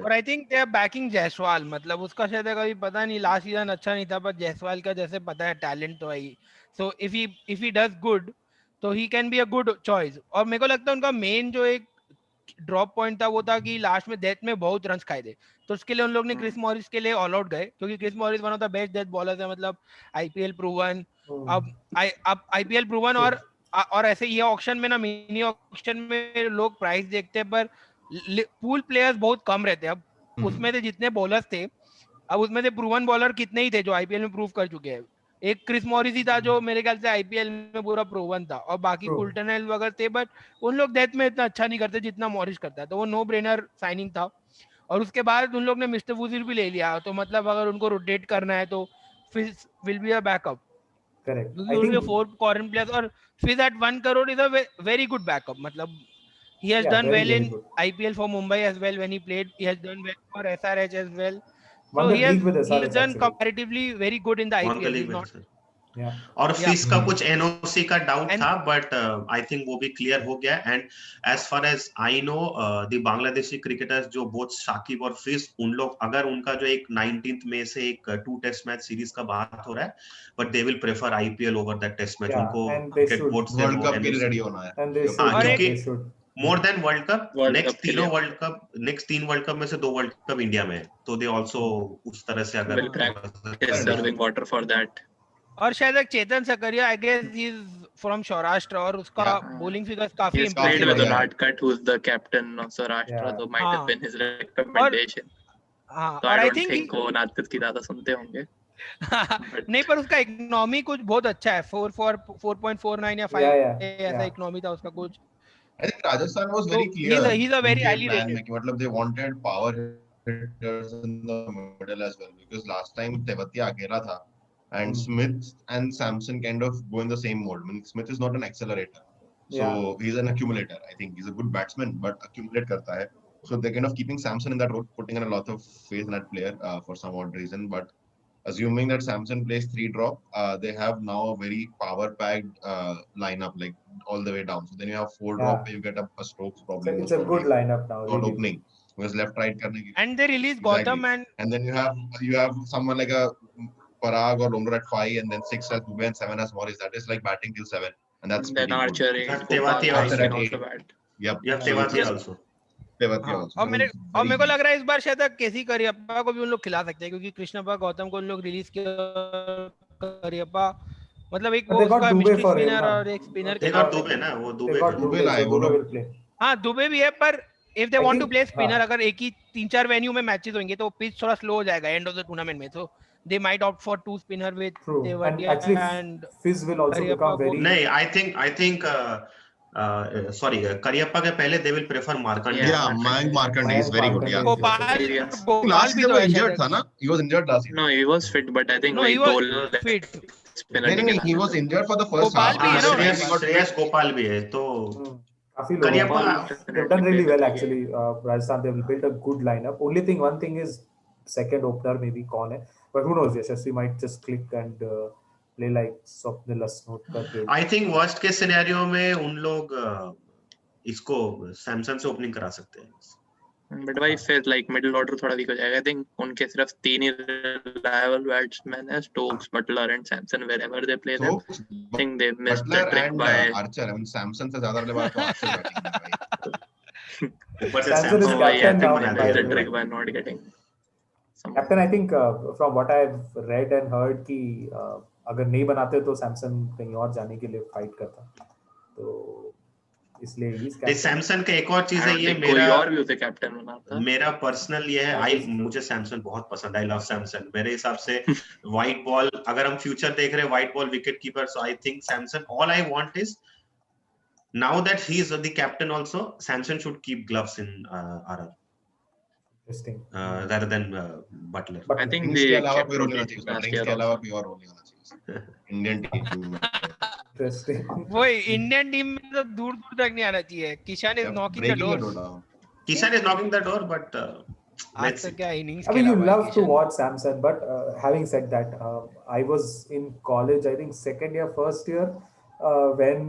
और I think they are backing Jaiswal, मतलब उसका शायद कभी पता नहीं, last season अच्छा नहीं था, पर जायसवाल का जैसे पता है टैलेंट तो है ही. So if he does good, तो he can be a good choice. और मेरे को लगता है उनका मेन जो एक ड्रॉप पॉइंट था वो था कि लास्ट में डेथ में बहुत रन्स खाए थे, तो उसके लिए उन लोग ने क्रिस मॉरिस के लिए ऑल आउट गए, क्योंकि Chris Morris one of the best death bowlers है, मतलब आईपीएल प्रूवन. अब आईपीएल प्रूवन, और ऐसे ये ऑक्शन में ना, मिनी ऑक्शन में लोग प्राइस देखते हैं, पर पूल प्लेयर्स बहुत कम रहते हैं. अब उसमें से जितने बॉलर्स थे, अब उसमें से प्रूवन बॉलर कितने ही थे जो आईपीएल में प्रूव कर चुके हैं. एक क्रिस मॉरिस ही था जो मेरे ख्याल से आईपीएल में पूरा प्रूवन था, और बाकी कुल्टनल वगैरह थे, बट उन लोग डेथ में इतना अच्छा नहीं करते जितना मॉरिस करता है, तो वो नो ब्रेनर साइनिंग था. और उसके बाद उन लोग ने मिस्टर वुजिर भी ले लिया, तो मतलब अगर उनको रोटेट करना है तो फिज will be a backup. Correct. I think 4 foreign players, or Fizz at 1 crore is a very good backup. मतलब he has done well in IPL for Mumbai as well when he played. He has done well for SRH as well. So he has done comparatively very good in the IPL. He's not. और fees का कुछ NOC का doubt था, but I think वो भी clear हो गया. And as far as I know, the Bangladeshi cricketers जो बोथ शाकिब और फीस, उन लोग अगर उनका जो एक 19th में से एक 2 टेस्ट मैच सीरीज का बात हो रहा है, but they will prefer IPL over that test match. उनको क्रिकेट बोर्ड से वर्ल्ड कप के लिए रेडी होना है, क्योंकि more than world cup, next 3 world cup में से 2 वर्ल्ड कप इंडिया में है, तो दे आल्सो उस तरह से अगर सर्विंग वाटर फॉर दैट. और शायद एक Chetan Sakariya, I guess he is from Saurashtra, और उसका बॉलिंग फिगर्स काफी played with Unadkat, who is the captain of Saurashtra, so might have been his recommendation. और आई थिंक वो Unadkat की ज्यादा सुनते होंगे. नहीं, पर उसका इकोनॉमी कुछ बहुत अच्छा है, 4.49 या 5 ऐसा इकोनॉमी था उसका कुछ. I think Rajasthan was very clear. He's a very highly rated. मतलब they wanted power hitters in the middle as well, because last time Tewatia अकेला था. And Smith and Samson kind of go in the same mode. I mean, Smith is not an accelerator, so he's an accumulator. I think he's a good batsman, but accumulate karta hai. So they're kind of keeping Samson in that role, putting in a lot of faith in that player for some odd reason. But assuming that Samson plays 3 drop, they have now a very power-packed lineup, like all the way down. So then you have 4 drop, you get a Stokes problem. It's a good lineup now. Not opening because left right karne ki. And they release Gautam, and then you have someone like a Parag or Lomro at 5, and then 6 as Dubey and 7 as Morris. That is like batting till 7, and that's then Archer Tewati also bat. Yep, Tewati also. और मेरे को लग रहा है इस बार शायद केसी करियप्पा को भी उन लोग खिला सकते हैं, क्योंकि कृष्णप्पा गौतम को उन लोग रिलीज किया. करियप्पा मतलब एक वो उसका मिस्ट्री स्पिनर और एक स्पिनर के दुबे ना, वो दुबे लाए वो लोग. हाँ, दुबे भी है, पर if they want to play spinner, अगर एक ही 3-4 वेन्यू में मैचेस होंगे तो पिच थोड़ा स्लो हो जाएगा एंड ऑफ द टूर्नामेंट में, so they might opt for 2 spinner with Tewatia and Fizz will also become very. नहीं, I think sorry, Kariappa के पहले they will prefer Markandeya. Yeah, Mayank Markandeya is very good. Yeah. Gopal last season was injured था ना? He was injured last season. No, he was fit, but I think no, he was fit. नहीं, he was injured for the first half. Shreyas Gopal भी है, तो Kariappa, they've done really well actually. Rajasthan, they've built a good lineup. One thing is second opener maybe कौन है, but who knows? Yashasvi might just click and play like Swapnil Asnotkar did. I think worst case scenario में उन लोग इसको सैमसन से opening करा सकते हैं. But भाई फिर like middle order थोड़ा weak हो जाएगा. I think उनके सिर्फ 3 ही reliable batsmen हैं, Stokes, Butler and Samson. Wherever they play them, I think they missed the Butler trick and by Archer. I mean, Samson से ज्यादा relevant तो Archer batting में भाई. ऊपर से Samson is Samson भाई, I captain think now, they by missed the the way. trick by not getting some. Captain I think from what I have read and heard कि अगर नहीं बनाते तो सैमसन कहीं और जाने के लिए फाइट करता, तो इसलिए ही नहीं, सैमसन का एक और चीज है, ये कोई और भी उसे कैप्टन बनाता. मेरा पर्सनल ये है, मुझे सैमसन बहुत पसंद है. I love Samson. मेरे हिसाब से व्हाइट बॉल, अगर हम फ्यूचर देख रहे हैं white ball wicket keeper, so I think Samson. All I want is now that he is the captain also, Samson should keep gloves in RR rather than Butler. I think इसके अलावा कोई role नहीं होना चाहिए. इसके अलावा कोई और रोल नहीं होना चाहिए इंडियन टीम में. इंटरेस्टिंग. वो इंडियन टीम में तो दूर दूर तक नहीं आना चाहिए. Kishan is knocking the Breaking the door. door down. Kishan is knocking the door, but आज let's तक see. क्या इनिंग्स I mean, you खेला love भाई to Kishan. watch Samson, but having said that, I was in college, I think second year, first year, when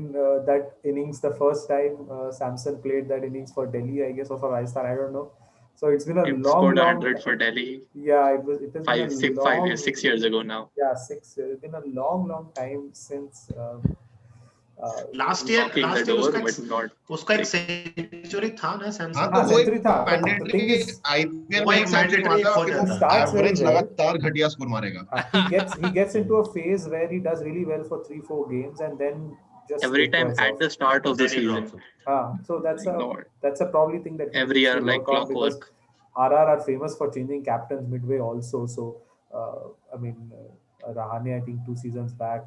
that innings, the first time Samson played that innings for Delhi, I guess, or for Rajasthan, I don't know. So it's been a He long, scored long. 100 for Delhi. Yeah, it has been a 5 long, years, 6 years ago now. Yeah, 6 years. It's been a long, long time since. Last year Knocking the door, but not. उसका एक century था ना सैमसन. हाँ, तो वो century एक था. The mandatory thing is, IPL वो में एक एक century mandatory मारता है, हो फिर जाता वो है. starts very average well. लगातार घटिया स्कोर मारेगा. he gets into a phase where he does really well for 3-4 games and then just Every time tapers at off. the start of the Then he season. drops. So that's Lord. a probably thing that he Every needs year, to like work on, because clockwork. RR are famous for changing captains midway also. So I mean, Rahane, I think 2 seasons back,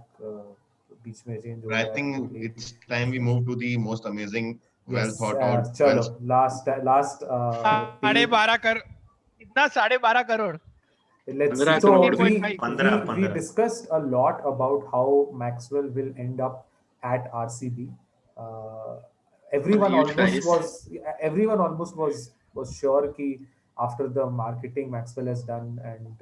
beach mein change ho But I gaya. think it's time we move to the most amazing, well Yes, thought out, chalo, well last 12.5 crore. कितना 12.5 crore. let's 15 so crore. we 15. discussed a lot about how Maxwell will end up at RCB. Everyone Huge almost was sure कि after the marketing Maxwell has done and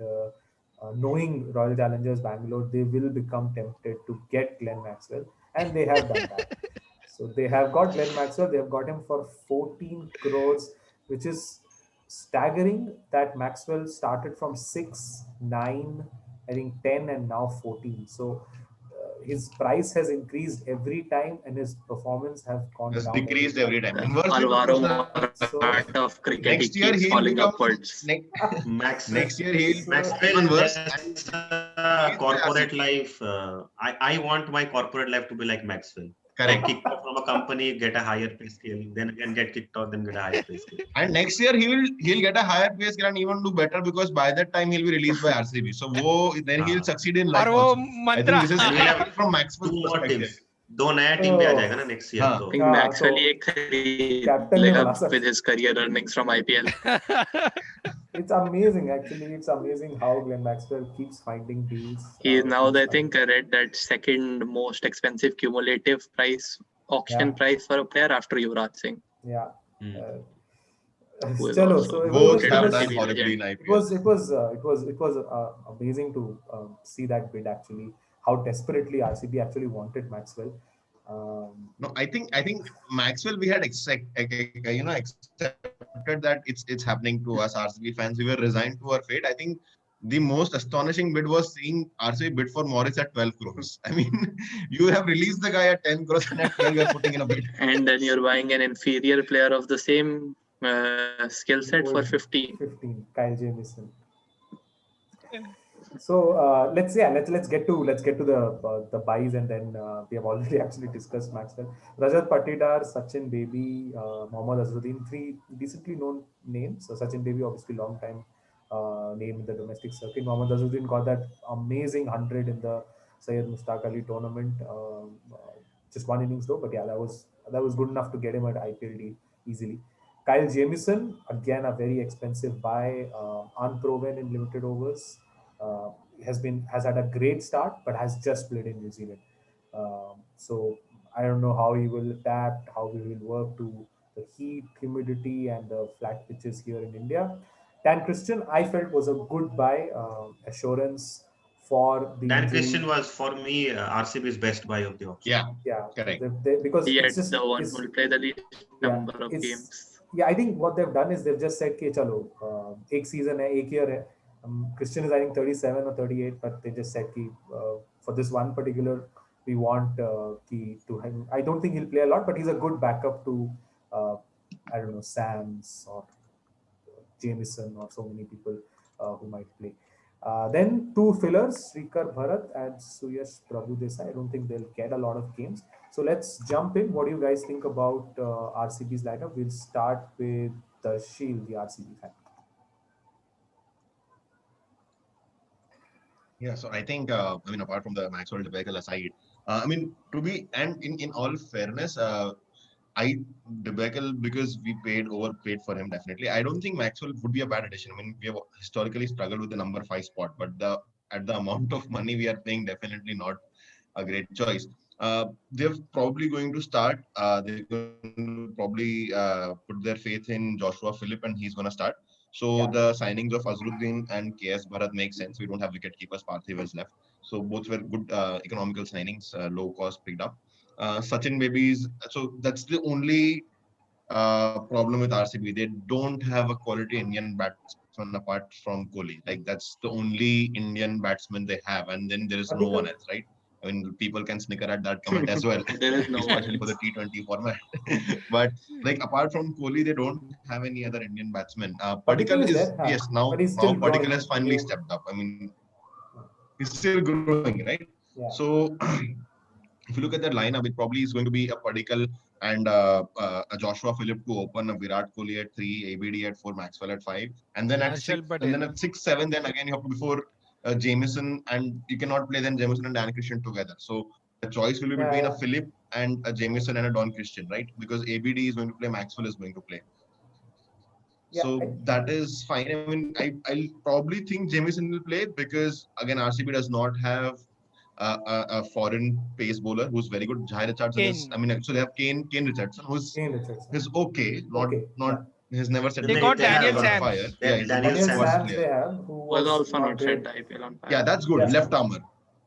knowing Royal Challengers Bangalore, they will become tempted to get Glenn Maxwell, and they have done that. So they have got Glenn Maxwell. They have got him for 14 crores, which is staggering that Maxwell started from 6, 9, I think 10, and now 14. So his price has increased every time, and his performance have gone has down. decreased every time. The Inversely, Alvaro so Morata of cricket, next he year keeps he'll falling become upwards. next year he'll even Maxwell, worse. corporate life. I want my corporate life to be like Maxwell. Correct. Kicked out from a company, get a higher pay scale, then again get kicked out, then get a higher pay scale. And next year he'll get a higher pay scale and even do better, because by that time he'll be released by RCB. So then he'll succeed in life और वो also. I think this is Mantra from Maxwell's Two more perspective. teams. दो नया team भी आ जाएगा ना next year. हाँ. तो I think हाँ, Maxwell तो ही एक खरीद captain लेगा नहीं बना सकता. with his career earnings from IPL. It's amazing, actually. It's amazing how Glenn Maxwell keeps finding deals. He is now, keeps I think, I read that second most expensive cumulative auction price for a player after Yuvraj Singh. Yeah. Who is Chalo, also so Both it have was- done RCB horribly in legend. IPL. it was amazing to see that bid, actually, how desperately RCB actually wanted Maxwell. No, I think Maxwell, we had accepted that it's happening to us RCB fans. We were resigned to our fate. I think the most astonishing bid was seeing RCB bid for Morris at 12 crores. I mean, you have released the guy at 10 crores and at 12 you're putting in a bid. And then you're buying an inferior player of the same skill set for 15. 15, Kyle Jamieson. So let's get to the buys, and then we have already actually discussed Maxwell. Rajat Patidar, Sachin Baby, Mohammad Azharuddin, 3 decently known names. So Sachin Baby, obviously long time name in the domestic circuit. Mohammad Azharuddin got that amazing 100 in the Syed Mushtaq Ali tournament. Just one innings though, but yeah, that was good enough to get him at IPL deal easily. Kyle Jamieson, again a very expensive buy, unproven in limited overs. Has had a great start, but has just played in New Zealand. So I don't know how he will adapt, how he will work to the heat, humidity, and the flat pitches here in India. Dan Christian, I felt, was a good buy. Assurance for the Dan injury. Christian was for me RCB's best buy of the auction. Yeah, correct. Because Yet it's just the one who will play the least number of games. Yeah, I think what they've done is they've just said कि चलो एक season है, एक year है. Christian is I think 37 or 38, but they just said कि for this one particular we want to him. I don't think he'll play a lot, but he's a good backup to I don't know, Sams or Jameson or so many people who might play. Then two fillers, Srikar Bharat and Suyash Prabhudesai. I don't think they'll get a lot of games. So let's jump in. What do you guys think about RCB's lineup? We'll start with Darshil, the RCB fan. Yeah, so I think, I mean, apart from the Maxwell debacle aside, I mean, in all fairness, debacle because we overpaid for him, definitely. I don't think Maxwell would be a bad addition. I mean, we have historically struggled with the number 5 spot, but at the amount of money we are paying, definitely not a great choice. They're probably going to start. They're going to probably put their faith in Joshua Philippe, and he's going to start. So the signings of Azharuddin and KS Bharat make sense. We don't have wicket keepers. Parthiv is left. So both were good economical signings, low cost picked up. Sachin maybe is, so that's the only problem with RCB. They don't have a quality Indian batsman apart from Kohli. Like that's the only Indian batsman they have, and then there is no one else, right? I mean, people can snicker at that comment as well, There is no especially for the T20 format. But like apart from Kohli, they don't have any other Indian batsman. Padikkal is yes now Padikkal has finally stepped up. I mean, he's still growing, right? Yeah. So if you look at their lineup, it probably is going to be a Padikkal and a Joshua Philippe to open, a Virat Kohli at 3, ABD at 4, Maxwell at 5, and then at 6, and then at 6, 7, then again you have to before Jameson, and you cannot play then Jameson and Dan Christian together. So the choice will be between a Philippe and a Jameson and a Don Christian, right? Because ABD is going to play, Maxwell is going to play. So that is fine. I mean, I'll probably think Jameson will play because again RCB does not have a foreign pace bowler who's very good. Jai Richardson is, I mean, actually they have Kane Richardson, who's okay, not has never said they got Daniel Sams. Fire. Yeah, He's Daniel a Sams player. they have, who was also not sent IPL on fire. Yeah, that's good. Left armour.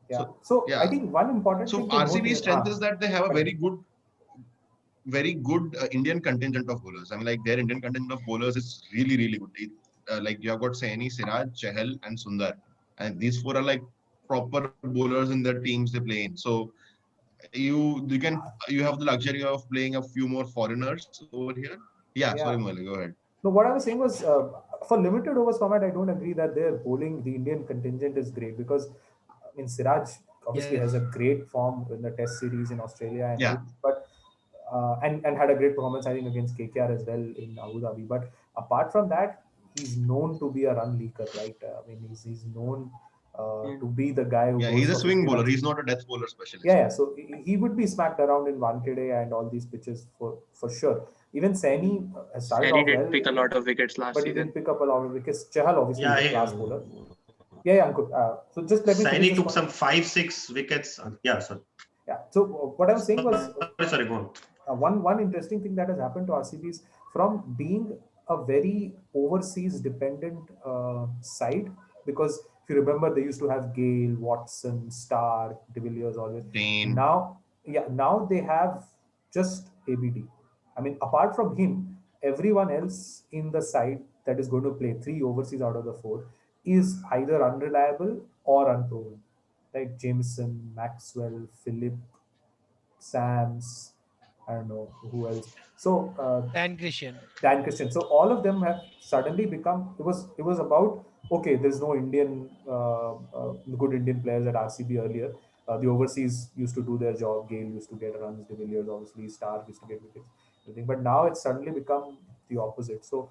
Yeah. So I think one important thing to RCB's strength is that they have a very good Indian contingent of bowlers. I mean, like their Indian contingent of bowlers is really, really good. Like you have got Saini, Siraj, Chahal, and Sundar, and these 4 are like proper bowlers in the teams they play in. So you have the luxury of playing a few more foreigners over here. Yeah. Sorry, Molly, go ahead. No, what I was saying was for limited overs format, I don't agree that their bowling, the Indian contingent is great because I mean Siraj obviously has a great form in the Test series in Australia, but and had a great performance I think against KKR as well in Abu Dhabi. But apart from that, he's known to be a run leaker, right? I mean he's known to be the guy who he's a swing bowler. He's not a death bowler specialist. Yeah. So he would be smacked around in Wankhede and all these pitches for sure. Even Saini has started off well. Saini did pick a lot of wickets last season. But he didn't pick up a lot of wickets. Chahal obviously is a class bowler. Yeah, Ankur. So just let me. Saini took some 5-6 wickets. Yeah, sorry. Yeah. So what I was saying was. Sorry, go on. One interesting thing that has happened to RCB is from being a very overseas dependent side, because if you remember, they used to have Gale, Watson, Stark, De Villiers always. Now they have just ABD. I mean, apart from him, everyone else in the side that is going to play 3 overseas out of the 4 is either unreliable or unproven. Like Jameson, Maxwell, Philippe, Sams, I don't know who else. So Dan Christian. So all of them have suddenly become. It was about okay. There's no Indian good Indian players at RCB earlier. The overseas used to do their job. Gale used to get runs. De Villiers obviously, Stark used to get wickets. Everything. But now it's suddenly become the opposite. So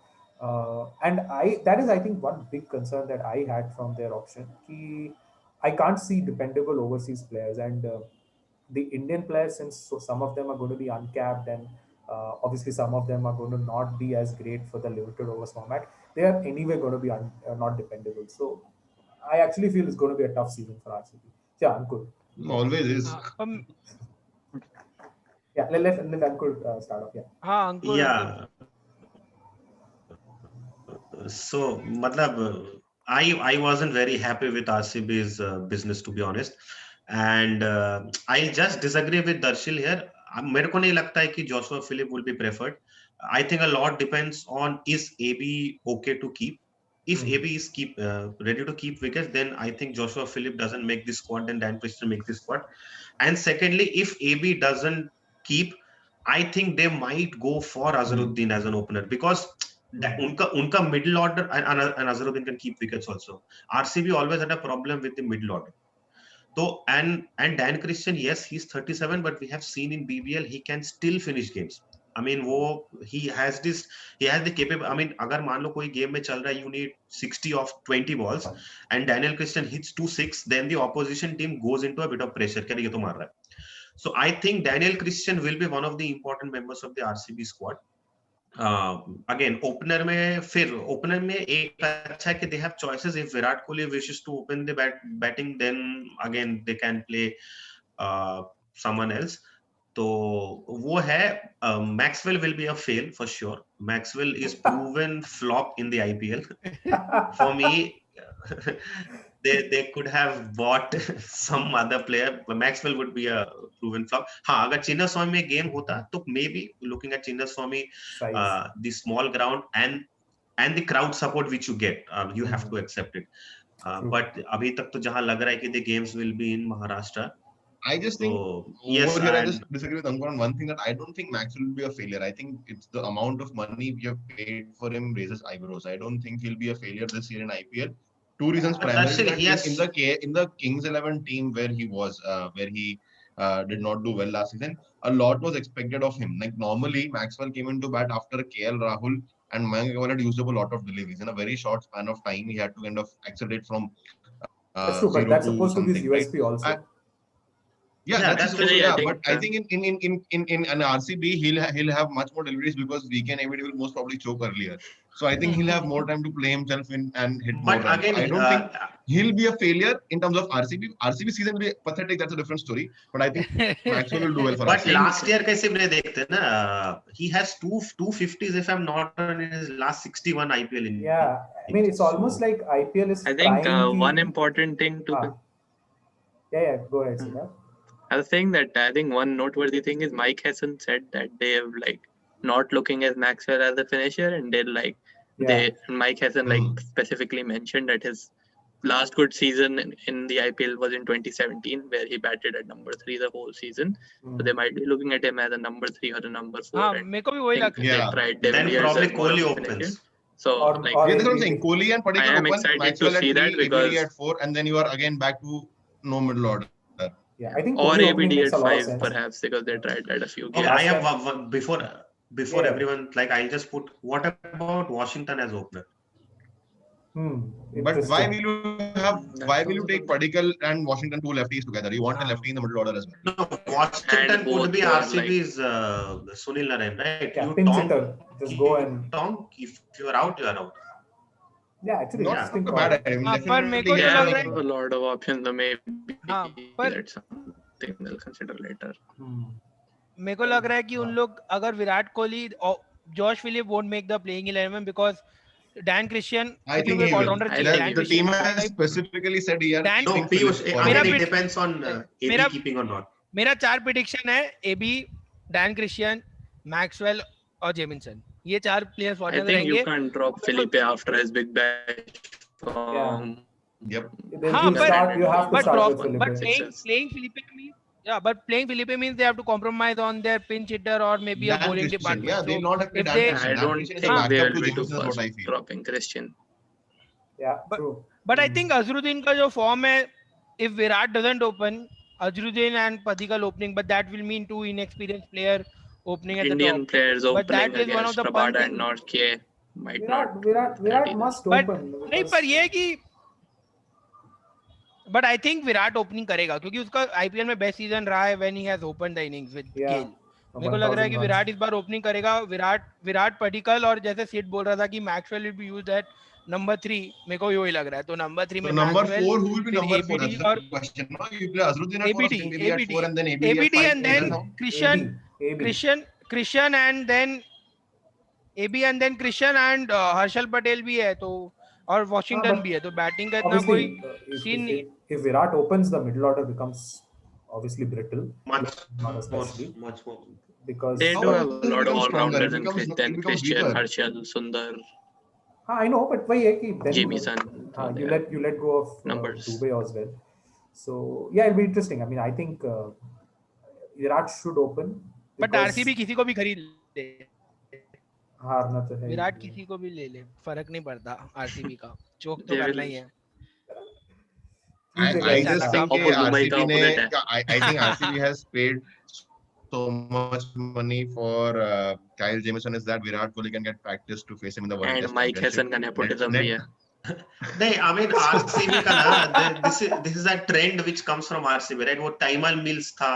and that is I think one big concern that I had from their option. I can't see dependable overseas players and. The Indian players, since some of them are going to be uncapped and obviously some of them are going to not be as great for the limited overs format, they are anyway going to be not dependable. So I actually feel it's going to be a tough season for RCB. Yeah, Ankur. Always is. Yeah, let Ankur start off. Yeah. Ankur. Yeah. So, matlab, I wasn't very happy with RCB's business, to be honest, and I just disagree with Darshil here. मेरे को नहीं लगता है कि Joshua Philippe will be preferred. I think a lot depends on is AB okay to keep. If AB is ready to keep wickets, then I think Joshua Philippe doesn't make this squad, then Dan Christian make this squad. And secondly, if AB doesn't keep, I think they might go for Azharuddin as an opener, because unka middle order, and Azharuddin can keep wickets also. RCB always had a problem with the middle order. So and Dan Christian, yes, he's 37, but we have seen in BBL he can still finish games. I mean, he has the capability. I mean, अगर मान लो कोई game में चल रहा है, you need 60 of 20 balls, and Daniel Christian hits 2-6, then the opposition team goes into a bit of pressure. क्या ये तो मार रहा है. So I think Daniel Christian will be one of the important members of the RCB squad. Again, opener में एक अच्छा है कि they have choices. If Virat Kohli wishes to open the batting, then again they can play someone else. तो वो है Maxwell will be a fail for sure. Maxwell is proven flop in the IPL. For me, they could have bought some other player, but Maxwell would be a proven flop. हाँ, अगर Chinnaswamy में game होता तो maybe looking at Chinnaswamy, the small ground and the crowd support which you get, you have to accept it. But अभी तक तो जहाँ लग रहा है कि the games will be in Maharashtra. I just think yes, over here I just disagree with Ankur on one thing, that I don't think Maxwell will be a failure. I think it's the amount of money we have paid for him raises eyebrows. I don't think he'll be a failure this year in IPL. Two reasons primarily. In the Kings 11 team where he was, where he did not do well last season, a lot was expected of him. Like normally Maxwell came into bat after KL Rahul and Mayank Agarwal had used up a lot of deliveries. In a very short span of time, he had to kind of accelerate from that's true, but that's supposed to be his USP also. That's true. But I think in an RCB he'll have much more deliveries because VK and ABD will most probably choke earlier. So I think he'll have more time to play himself in and hit more runs. Again, I don't think he'll be a failure in terms of RCB. RCB season will be pathetic. That's a different story. But I think Maxwell will do well for us. But last year कैसे हमने देखते ना, he has 250s if I'm not wrong in his last 61 IPL innings. Yeah, I mean it's almost like IPL is. I think one important thing to. Yeah, go ahead, Siddharth. I was saying that I think one noteworthy thing is Mike Hesson said that they have not looking at Maxwell as a finisher, and Mike Hesson specifically mentioned that his last good season in the IPL was in 2017, where he batted at number 3 the whole season. So they might be looking at him as a number 3 or a number 4. मेरे को भी वही लगता है. Then probably Kohli opens. So that's what I'm saying. Kohli and Padikkal open, Maxwell at 3, ABD at 4, and then you are again back to no middle order. Yeah, I think or ABD at 5 perhaps, because they tried that a few games. I have before everyone, I'll just put, what about Washington as opener? But why will you take Padikkal and Washington, two lefties together? You want a lefty in the middle order as well. No, Washington could be RCB's Sunil Narine, right? Just go and Tom, if you are out, you are out. Yeah, actually, not a bad idea. पर मेरे को लग रहा है a lot of options, maybe that's something they'll consider later. मेरे को लग रहा है कि उन लोग अगर Virat Kohli, Josh Philippe won't make the playing 11 because Dan Christian, I think he will. The team has specifically said he has. No, it depends on AB keeping or not. मेरा 4 prediction है: AB, Dan Christian, Maxwell और Jamison. ये 4 players I think you can't drop Philippe after his big bash. Yep. But playing Philippe means playing Philippe means they have to compromise on their pinch hitter or maybe a bowling department. Yeah, they'll not have to. I don't think they will be too fast dropping Christian. Yeah, true. But I think Azharuddin का जो form है, if Virat doesn't open, Azharuddin and Padikkal opening, but that will mean 2 inexperienced players opening at Indian the top. players but opening that is one of against the Rabada and North K might not. Virat must open. नहीं, पर ये कि but I think Virat opening करेगा क्योंकि उसका IPL में best season रहा है when he has opened the innings with Gale. मेरे को लग रहा है कि विराट इस बार ओपनिंग करेगा. विराट पडिक्कल और जैसे सिड बोल रहा था कि Maxwell will be used eight number 3, मेरे को वही लग रहा है. तो नंबर 3 में number 4 who will be number 4 that's the question. No, you play Azharuddin at 4, maybe at 4 and then ABD and then Christian and then AB and then Christian and Harshal Patel भी है. तो और Washington but भी है, तो batting का इतना कोई सीन नहीं है. if Virat opens, the middle order becomes obviously brittle, much not more, especially much more. because They do How have it a lot of becomes stronger? all-rounders It becomes than Christian, weaker. Harshal, Sundar, I know, but वही है कि then Jamieson. So you they let go of numbers. Dubey as well. So yeah, it'll be interesting. I mean, I think Virat should open. But because RCB किसी को भी खरीद ले, हारना तो है ही। विराट किसी को भी ले ले, फर्क नहीं पड़ता आरसीबी का, चोक तो They करना will- ही है. I guys, just think Top of Mumbai का RCB ने opponent है. I think RCB has paid so much money for Kyle Jamieson is that Virat Kohli can get practice to face him in the World And Test Mike Championship. Hassan का nepotism भी है. नहीं, I mean RCB का ना, this is a trend which comes from RCB, right? वो Taimal Mills था,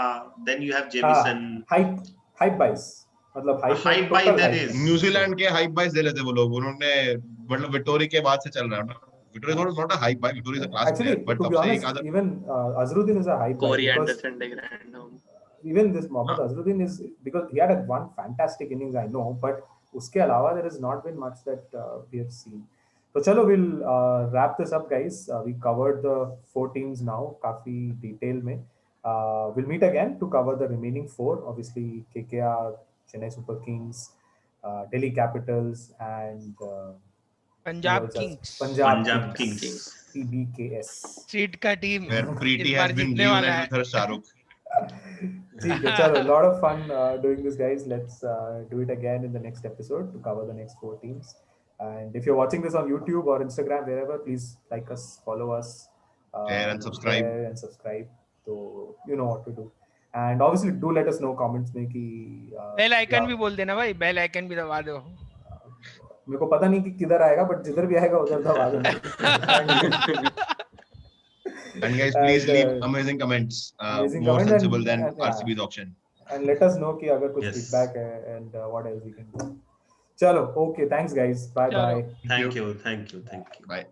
then you have Jamieson. hype buys, मतलब Hype buy total there hype is. buys. New Zealand के हाइप बाइस दे लेते वो लोग, उन्होंने मतलब विक्टोरी के बाद से चल रहा है. Vitória is not a hype buy. Vitória is a class Actually, player, but to be तब से एक honest, आधा even Azharuddin is a hype buy Corey because Anderson de Grandhomme. even this Mohammad Azharuddin is because he had one fantastic innings, I know, but उसके अलावा there has not been much that we have seen. So चलो, we'll wrap this up, guys. We covered the 4 teams now, काफी detail में. We'll meet again to cover the remaining 4. Obviously, KKR, Chennai Super Kings, Delhi Capitals, and Punjab Kings, Punjab Kings. PBKS. Street का team where Preeti इस बार has been जीतने वाला reunited है. with her Shahrukh. ठीक है, चलो, a lot of fun doing this, guys. Let's do it again in the next episode to cover the next 4 teams. And if you're watching this on YouTube or Instagram, wherever, please like us, follow us, Share and subscribe. share and subscribe. So you know what to do. And obviously, do let us know comments में कि bell icon yeah, भी बोल देना भाई, bell icon भी दबा दो. मेरे को पता नहीं कि किधर आएगा, बट जिधर भी आएगा उधर दबा देना. And guys, please And, leave amazing comments. amazing More comment sensible and- than and, yeah. RCB's auction. And let us know कि अगर कुछ Yes. feedback है and what else we can do. चलो, okay, thanks guys, bye चलो. bye. Thank you. Bye.